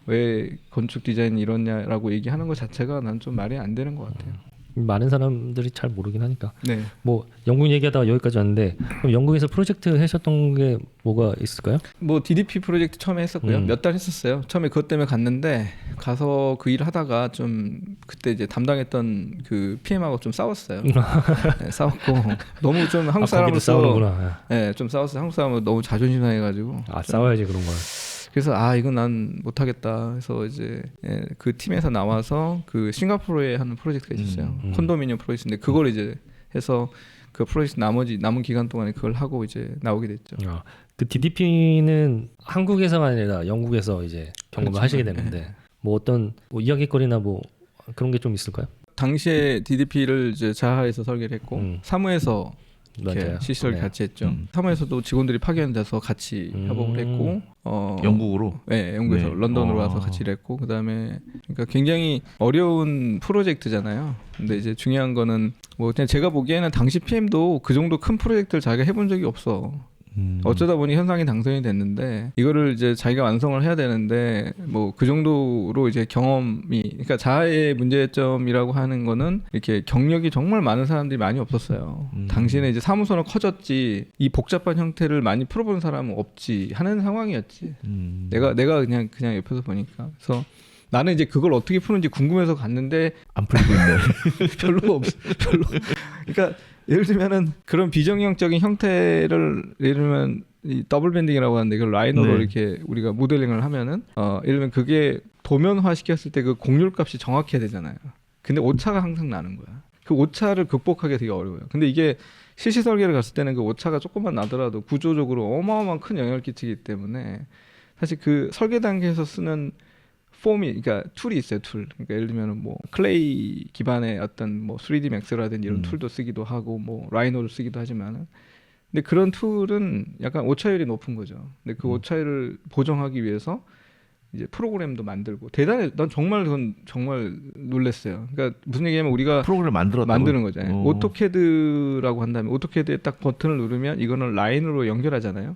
왜 건축 디자인이 이러냐라고 얘기하는 것 자체가 난 좀 말이 안 되는 것 같아요. 많은 사람들이 잘 모르긴 하니까. 네. 뭐 영국 얘기하다가 여기까지 왔는데 그럼 영국에서 프로젝트 하셨던 게 뭐가 있을까요? 뭐 DDP 프로젝트 처음에 했었고요. 몇 달 했었어요. 처음에 그것 때문에 갔는데 가서 그 일 하다가 좀 그때 이제 담당했던 그 PM하고 좀 싸웠어요. 네, 싸웠고 너무 좀 한국 사람으로서 싸우는구나. 네, 좀 싸웠어요. 한국 사람은 너무 자존심 상해가지고. 싸워야지 그런 걸. 그래서 이건 난 못하겠다 해서 이제 그 팀에서 나와서 그 싱가포르에 하는 프로젝트가 있었어요. 콘도미니엄 프로젝트인데 그걸 이제 해서 그 프로젝트 남은 기간 동안에 그걸 하고 이제 나오게 됐죠. 그 DDP는 한국에서가 아니라 영국에서 이제 경험을 그렇죠. 하시게 되는데 뭐 어떤 뭐 이야기거리나 뭐 그런 게 좀 있을까요? 당시에 DDP를 이제 자하에서 설계를 했고 사무에서 맞아요. 시설을 네. 같이 했죠. 사무에서도 직원들이 파견돼서 같이 협업을 했고 영국으로? 네, 영국에서 네. 런던으로 와서 같이 일했고 그다음에 그러니까 굉장히 어려운 프로젝트잖아요. 근데 이제 중요한 거는 뭐 그냥 제가 보기에는 당시 PM도 그 정도 큰 프로젝트를 자기가 해본 적이 없어. 어쩌다 보니 현상이 당선이 됐는데 이거를 이제 자기가 완성을 해야 되는데 뭐 그 정도로 이제 경험이 그러니까 자아의 문제점이라고 하는 거는 이렇게 경력이 정말 많은 사람들이 많이 없었어요. 당신의 이제 사무소는 커졌지 이 복잡한 형태를 많이 풀어본 사람은 없지 하는 상황이었지. 내가 그냥 옆에서 보니까 그래서 나는 이제 그걸 어떻게 푸는지 궁금해서 갔는데 안 풀고 있네. 별로. 그러니까 예를 들면은 그런 비정형적인 형태를 예를 들면 이 더블 밴딩이라고 하는데 그걸 라이너로 네. 이렇게 우리가 모델링을 하면은 예를 들면 그게 도면화 시켰을 때 그 곡률값이 정확해야 되잖아요. 근데 오차가 항상 나는 거야. 그 오차를 극복하기 되게 어려워요. 근데 이게 실시 설계를 갔을 때는 그 오차가 조금만 나더라도 구조적으로 어마어마한 큰 영향을 끼치기 때문에 사실 그 설계 단계에서 쓰는 폼이 그러니까 툴이 있어요. 그러니까 예를 들면 뭐 클레이 기반의 어떤 뭐 3D 맥스라든지 이런 툴도 쓰기도 하고 뭐 라이노를 쓰기도 하지만은 근데 그런 툴은 약간 오차율이 높은 거죠. 근데 그 오차율을 보정하기 위해서 이제 프로그램도 만들고 대단해. 난 그건 정말 놀랐어요. 그러니까 무슨 얘기냐면 우리가 프로그램을 만드는 거죠. 오토캐드라고 한다면 오토캐드에 딱 버튼을 누르면 이거는 라인으로 연결하잖아요.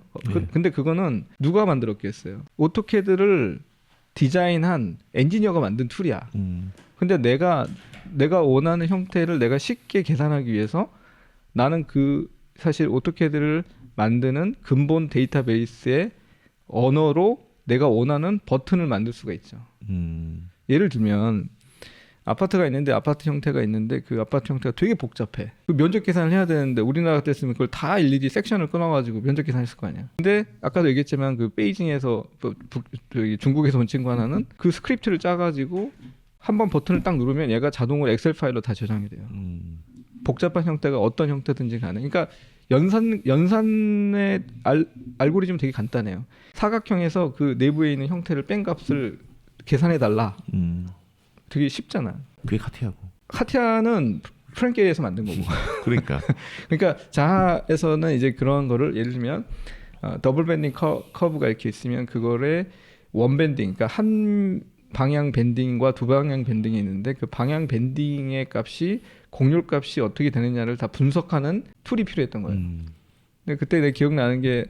근데 그거는 누가 만들었겠어요? 오토캐드를 디자인한 엔지니어가 만든 툴이야. 근데 내가 원하는 형태를 내가 쉽게 계산하기 위해서 나는 그 사실 오토캐드를 만드는 근본 데이터베이스의 언어로 내가 원하는 버튼을 만들 수가 있죠. 예를 들면 아파트가 있는데 아파트 형태가 있는데 그 아파트 형태가 되게 복잡해. 그 면적 계산을 해야 되는데 우리나라 같았으면 그걸 다 일일이 섹션을 끊어가지고 면적 계산했을 거 아니야. 근데 아까도 얘기했지만 그 베이징에서 중국에서 온 친구 하나는 그 스크립트를 짜가지고 한번 버튼을 딱 누르면 얘가 자동으로 엑셀 파일로 다 저장이 돼요. 복잡한 형태가 어떤 형태든지 간에. 그러니까 연산의 알고리즘 되게 간단해요. 사각형에서 그 내부에 있는 형태를 뺀 값을 계산해 달라. 되게 쉽잖아. 그게 카티아고. 카티아는 프랭케리에서 만든 거고. 그러니까. 그러니까 자하에서는 이제 그런 거를 예를 들면 더블 밴딩 커브가 이렇게 있으면 그거를 원 밴딩, 그러니까 한 방향 밴딩과 두 방향 밴딩이 있는데 그 방향 밴딩의 값이 곡률 값이 어떻게 되느냐를 다 분석하는 툴이 필요했던 거예요. 근데 그때 내 기억나는 게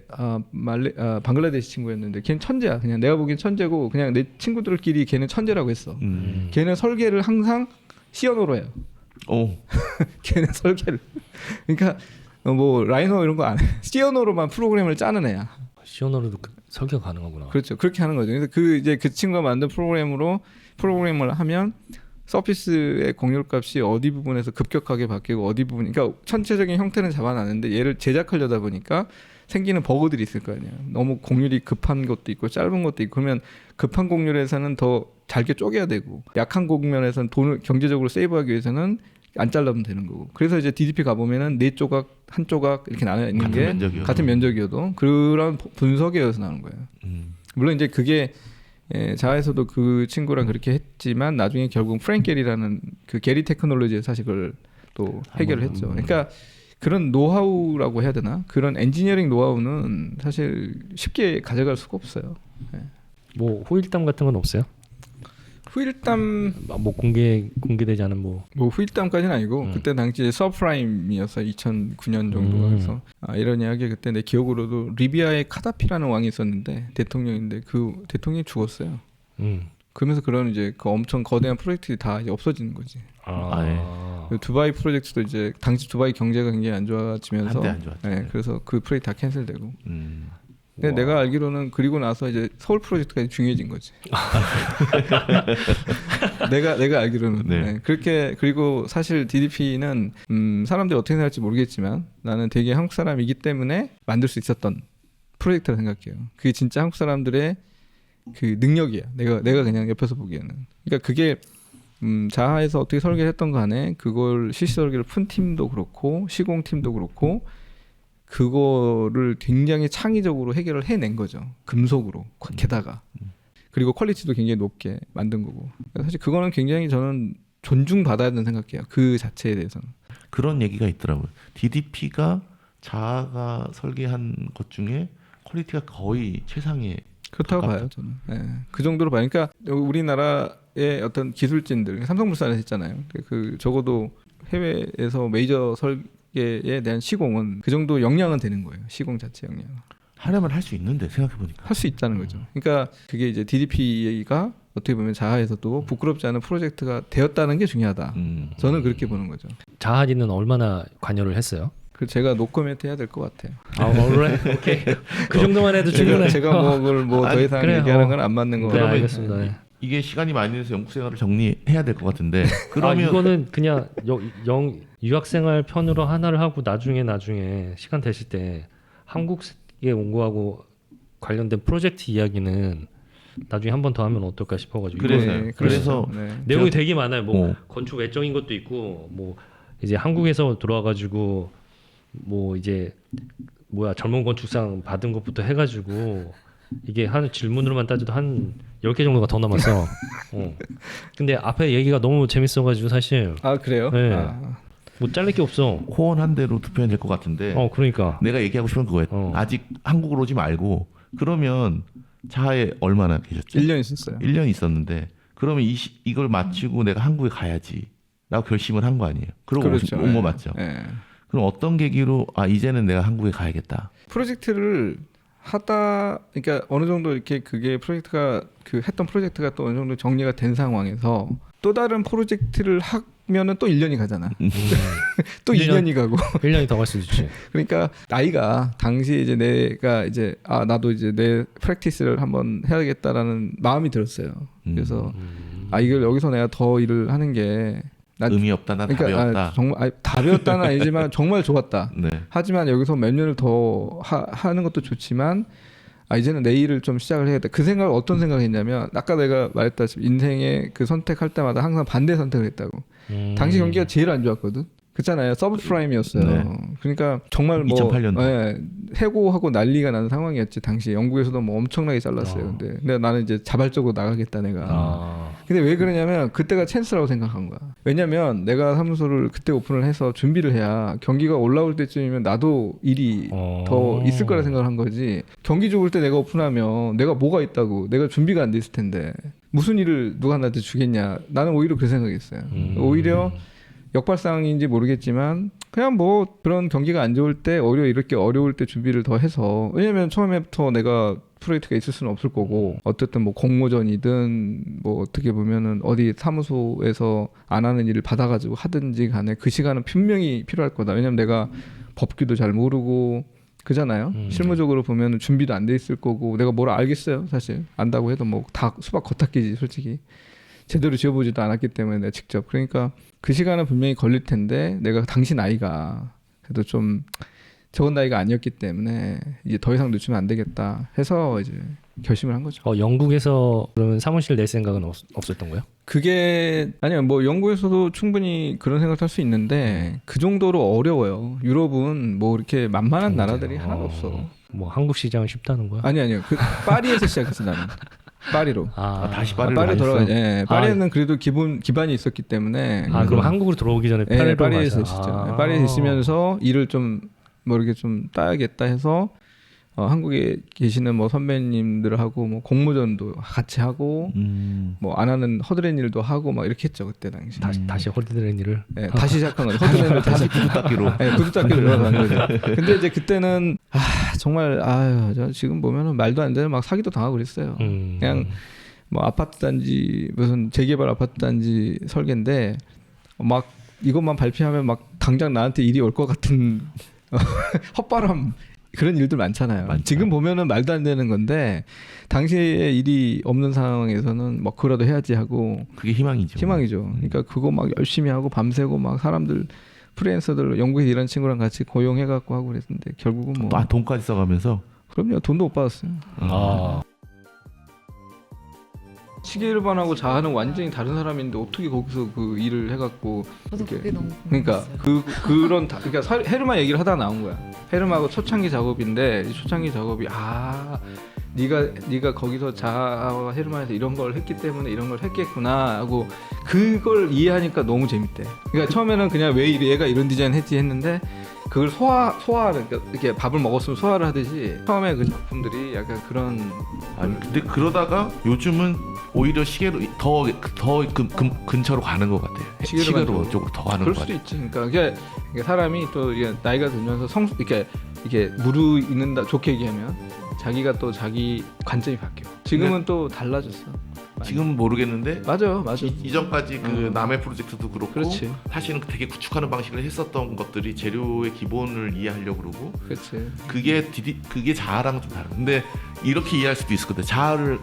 방글라데시 친구였는데 걔는 천재야. 그냥 내가 보기엔 천재고 그냥 내 친구들끼리 걔는 천재라고 했어. 걔는 설계를 항상 시어노로 해요. 오. 걔는 설계를. 그러니까 뭐 라이노 이런 거 안 해. 시어노로만 프로그램을 짜는 애야. 시어너로도 설계가 가능하구나. 그렇죠. 그렇게 하는 거죠. 그래서 그 친구가 만든 프로그램을 하면 서피스의 곡률 값이 어디 부분에서 급격하게 바뀌고 어디 부분, 그러니까 전체적인 형태는 잡아놨는데 얘를 제작하려다 보니까 생기는 버그들이 있을 거 아니에요. 너무 곡률이 급한 것도 있고 짧은 것도 있고 그러면 급한 곡률에서는 더 잘게 쪼개야 되고 약한 곡면에서는 돈을 경제적으로 세이브하기 위해서는 안 잘라면 되는 거고. 그래서 이제 DDP 가보면은 4조각, 한 조각 이렇게 나눠 있는 게 같은 면적이어도 그런 분석에서 나오는 거예요. 물론 이제 그게 자에서도 그 친구랑 그렇게 했지만 나중에 결국 프랭 게리라는 그 게리 테크놀로지에 사실 그걸 또 해결을 했죠. 그러니까 그런 노하우라고 해야 되나? 그런 엔지니어링 노하우는 사실 쉽게 가져갈 수가 없어요. 뭐 호일담 같은 건 없어요? 후일담 뭐 공개되지 않은 뭐 후일담까지는 아니고 그때 당시에 서프라임이었어 2009년 정도가 그래서 이런 이야기 그때 내 기억으로도 리비아의 카다피라는 왕이 있었는데 대통령인데 그 대통령이 죽었어요. 그러면서 그런 이제 그 엄청 거대한 프로젝트들이 다 이제 없어지는 거지. 네. 두바이 프로젝트도 이제 당시 두바이 경제가 굉장히 안 좋아지면서 한때 안 좋았죠. 네, 그래서 그 프로젝트 다 캔슬되고. 근데 내가 알기로는 그리고 나서 이제 서울 프로젝트가 중요해진 거지. 내가 알기로는 네. 네. 그렇게 그리고 사실 DDP는 사람들이 어떻게 생각할지 모르겠지만 나는 되게 한국 사람이기 때문에 만들 수 있었던 프로젝트라 생각해요. 그게 진짜 한국 사람들의 그 능력이야. 내가 그냥 옆에서 보기에는. 그러니까 그게 자하에서 어떻게 설계를 했던 간에 그걸 실시 설계를 푼 팀도 그렇고 시공 팀도 그렇고. 그거를 굉장히 창의적으로 해결을 해낸 거죠. 금속으로 게다가 그리고 퀄리티도 굉장히 높게 만든 거고 사실 그거는 굉장히 저는 존중받아야 된다고 생각해요. 그 자체에 대해서는. 그런 얘기가 있더라고요. DDP가 자아가 설계한 것 중에 퀄리티가 거의 최상의 그렇다고 봐요 저는. 네. 그 정도로 봐요. 그러니까 우리나라의 어떤 기술진들 삼성물산에서 했잖아요. 그 적어도 해외에서 메이저 설계에 대한 시공은 그 정도 역량은 되는 거예요. 시공 자체 역량. 하려면 할 수 있는데 생각해보니까 할 수 있다는 거죠. 그러니까 그게 이제 DDP가 어떻게 보면 자하에서도 부끄럽지 않은 프로젝트가 되었다는 게 중요하다. 저는 그렇게 보는 거죠. 자하디는 얼마나 관여를 했어요? 그 제가 노코멘트 해야 될 것 같아요. 원래 오케이. 그 정도만 해도 충분해. 제가 뭐 그걸 뭐 더 이상 그래요. 얘기하는 건 안 맞는 거. 네, 알겠습니다. 네. 이게 시간이 많이 돼서 연구 생활을 정리해야 될 것 같은데 그러면 이거는 그냥 유학생활 편으로 하나를 하고 나중에 시간 되실 때 한국에 온 거하고 관련된 프로젝트 이야기는 나중에 한 번 더 하면 어떨까 싶어가지고. 그래서 네. 내용이 되게 많아요. 뭐 건축 외적인 것도 있고 뭐 이제 한국에서 들어와가지고 뭐 이제 젊은 건축상 받은 것부터 해가지고 이게 한 질문으로만 따져도 한 10개 정도가 더 남았어. 근데 앞에 얘기가 너무 재밌어가지고 사실. 아 그래요? 네. 뭐 잘릴 게 없어. 호언한 대로 투표해야 될 것 같은데. 그러니까. 내가 얘기하고 싶은 그거예요. 아직 한국으로 오지 말고 그러면 자하에 얼마나 계셨죠? 1년 있었어요. 1년 있었는데 그러면 이걸 마치고 내가 한국에 가야지 라고 결심을 한 거 아니에요? 그러고 그렇죠. 온 거 맞죠? 네. 그럼 어떤 계기로 이제는 내가 한국에 가야겠다. 프로젝트를 하다 그러니까 어느 정도 이렇게 그게 프로젝트가 했던 프로젝트가 또 어느 정도 정리가 된 상황에서 또 다른 프로젝트를 하면은 또 1년이 가잖아. 또 2년이 가고 1년이 더 갈 수도 있지. 그러니까 나이가 당시 이제 내가 이제 나도 이제 내 프랙티스를 한번 해야겠다라는 마음이 들었어요. 그래서 아 이걸 여기서 내가 더 일을 하는 게 난 의미 없다, 난 답이 그러니까 없다. 정말 답이 없다는 아니지만 정말 좋았다. 네. 하지만 여기서 몇 년을 더 하는 것도 좋지만 이제는 내 일을 좀 시작을 해야겠다. 그 생각을 어떤 생각을 했냐면 아까 내가 말했다시피 인생의 그 선택할 때마다 항상 반대 선택을 했다고. 당시 경기가 제일 안 좋았거든. 그렇잖아요. 서브프라임이었어요. 네. 그러니까 정말 뭐 2008년도. 해고하고 난리가 나는 상황이었지. 당시 영국에서도 뭐 엄청나게 잘랐어요. 근데 나는 이제 자발적으로 나가겠다 내가. 근데 왜 그러냐면 그때가 찬스라고 생각한 거야. 왜냐면 내가 사무소를 그때 오픈을 해서 준비를 해야 경기가 올라올 때쯤이면 나도 일이 더 있을 거라 생각을 한 거지. 경기 좋을 때 내가 오픈하면 내가 뭐가 있다고. 내가 준비가 안 돼 있을 텐데 무슨 일을 누가 나한테 주겠냐. 나는 오히려 그 생각했어요. 오히려 역발상인지 모르겠지만 그냥 뭐 그런 경기가 안 좋을 때 오히려 이렇게 어려울 때 준비를 더 해서 왜냐면 처음에부터 내가 프로젝트가 있을 수는 없을 거고 어쨌든 뭐 공모전이든 뭐 어떻게 보면은 어디 사무소에서 안 하는 일을 받아가지고 하든지 간에 그 시간은 분명히 필요할 거다. 왜냐면 내가 법규도 잘 모르고 그잖아요. 실무적으로 보면 준비도 안 돼 있을 거고 내가 뭘 알겠어요. 사실 안다고 해도 뭐 다 수박 겉핥기지 솔직히. 제대로 지어보지도 않았기 때문에 내가 직접. 그러니까 그 시간은 분명히 걸릴 텐데 내가 당시 나이가 그래도 좀 적은 나이가 아니었기 때문에 이제 더 이상 늦추면 안 되겠다 해서 이제 결심을 한 거죠. 영국에서 그러면 사무실 낼 생각은 없었던 거예요? 그게 아니요 뭐 영국에서도 충분히 그런 생각을 할 수 있는데 그 정도로 어려워요. 유럽은 뭐 이렇게 만만한 나라들이 하나도 없어. 뭐 한국 시장은 쉽다는 거야? 아니요 그 파리에서 시작했어 나는. 파리로. 다시 파리로 파리 돌아가. 가셨어요? 예, 파리에는 그래도 기반이 있었기 때문에. 그럼 한국으로 들어오기 전에 파리로 파리에서 가서. 있었죠. 파리에 있으면서 일을 좀 뭐 이렇게 좀 따야겠다 해서 한국에 계시는 뭐 선배님들하고 뭐 공모전도 같이 하고 뭐 안 하는 허드렛 일도 하고 막 이렇게 했죠 그때 당시. 다시 허드렛 일을. 네, 다시 시작한 거죠. 허드렛을 다시 구두닦기로. 네, 구두닦기로 들어간 거죠. 근데 이제 그때는 정말 저 지금 보면은 말도 안 되는 막 사기도 당하고 그랬어요. 그냥 뭐 아파트 단지 무슨 재개발 아파트 단지 설계인데 막 이것만 발표하면 막 당장 나한테 일이 올 것 같은 헛바람 그런 일들 많잖아요. 많죠. 지금 보면은 말도 안 되는 건데 당시에 일이 없는 상황에서는 뭐 그거라도 해야지 하고 그게 희망이죠. 희망이죠. 그러니까 그거 막 열심히 하고 밤새고 막 사람들 프리랜서들 영국에서 일하는 친구랑 같이 고용해갖고 하고 그랬는데 결국은 뭐 돈까지 써가면서. 그럼요 돈도 못 받았어요. 시계일반하고 자아는 완전히 다른 사람인데 어떻게 거기서 그 일을 해갖고 저도 이렇게. 그게 너무 그러니까 그런 그러니까 헤르만 얘기를 하다 나온 거야. 헤르만하고 초창기 작업인데 이 초창기 작업이 네가 거기서 자아와 헤르만에서 이런 걸 했기 때문에 이런 걸 했겠구나 하고 그걸 이해하니까 너무 재밌대. 그러니까 처음에는 그냥 왜 얘가 이런 디자인 했지 했는데 그걸 소화를 그러니까 이렇게 밥을 먹었으면 소화를 하듯이 처음에 그 작품들이 약간 그런. 아니 근데 그러다가 요즘은 오히려 시계로 더 근처로 가는 것 같아요. 시계로 쪽으로 더 가는 그럴 것 수도 같아요. 있지. 그러니까 이게 사람이 또 이게 나이가 들면서 이게 무르익는다 좋게 얘기하면 자기가 또 자기 관점이 바뀌어. 지금은 또 달라졌어. 지금은 모르겠는데 맞아. 이전까지 그 남의 프로젝트도 그렇고 그렇지. 사실은 되게 구축하는 방식을 했었던 것들이 재료의 기본을 이해하려고 그러고 그렇지. 그게 자아랑은 좀 다른. 근데 이렇게 이해할 수도 있을 것 같아요. 자아를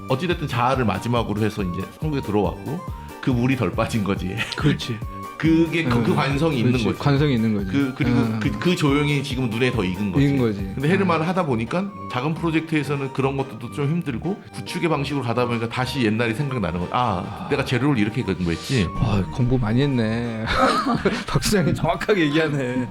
어찌됐든 자아를 마지막으로 해서 이제 한국에 들어왔고 그 물이 덜 빠진 거지. 그렇지. 그게 그 관성이 있는 거지. 관성이 있는 거지. 그리고 그 조용히 지금 눈에 더 익은 거지. 익은 거지. 근데 헤르만을 하다 보니까 작은 프로젝트에서는 그런 것도 좀 힘들고 구축의 방식으로 가다 보니까 다시 옛날이 생각나는 거야. 내가 재료를 이렇게 공부했지. 공부 많이 했네. 박 수장이 정확하게 얘기하네.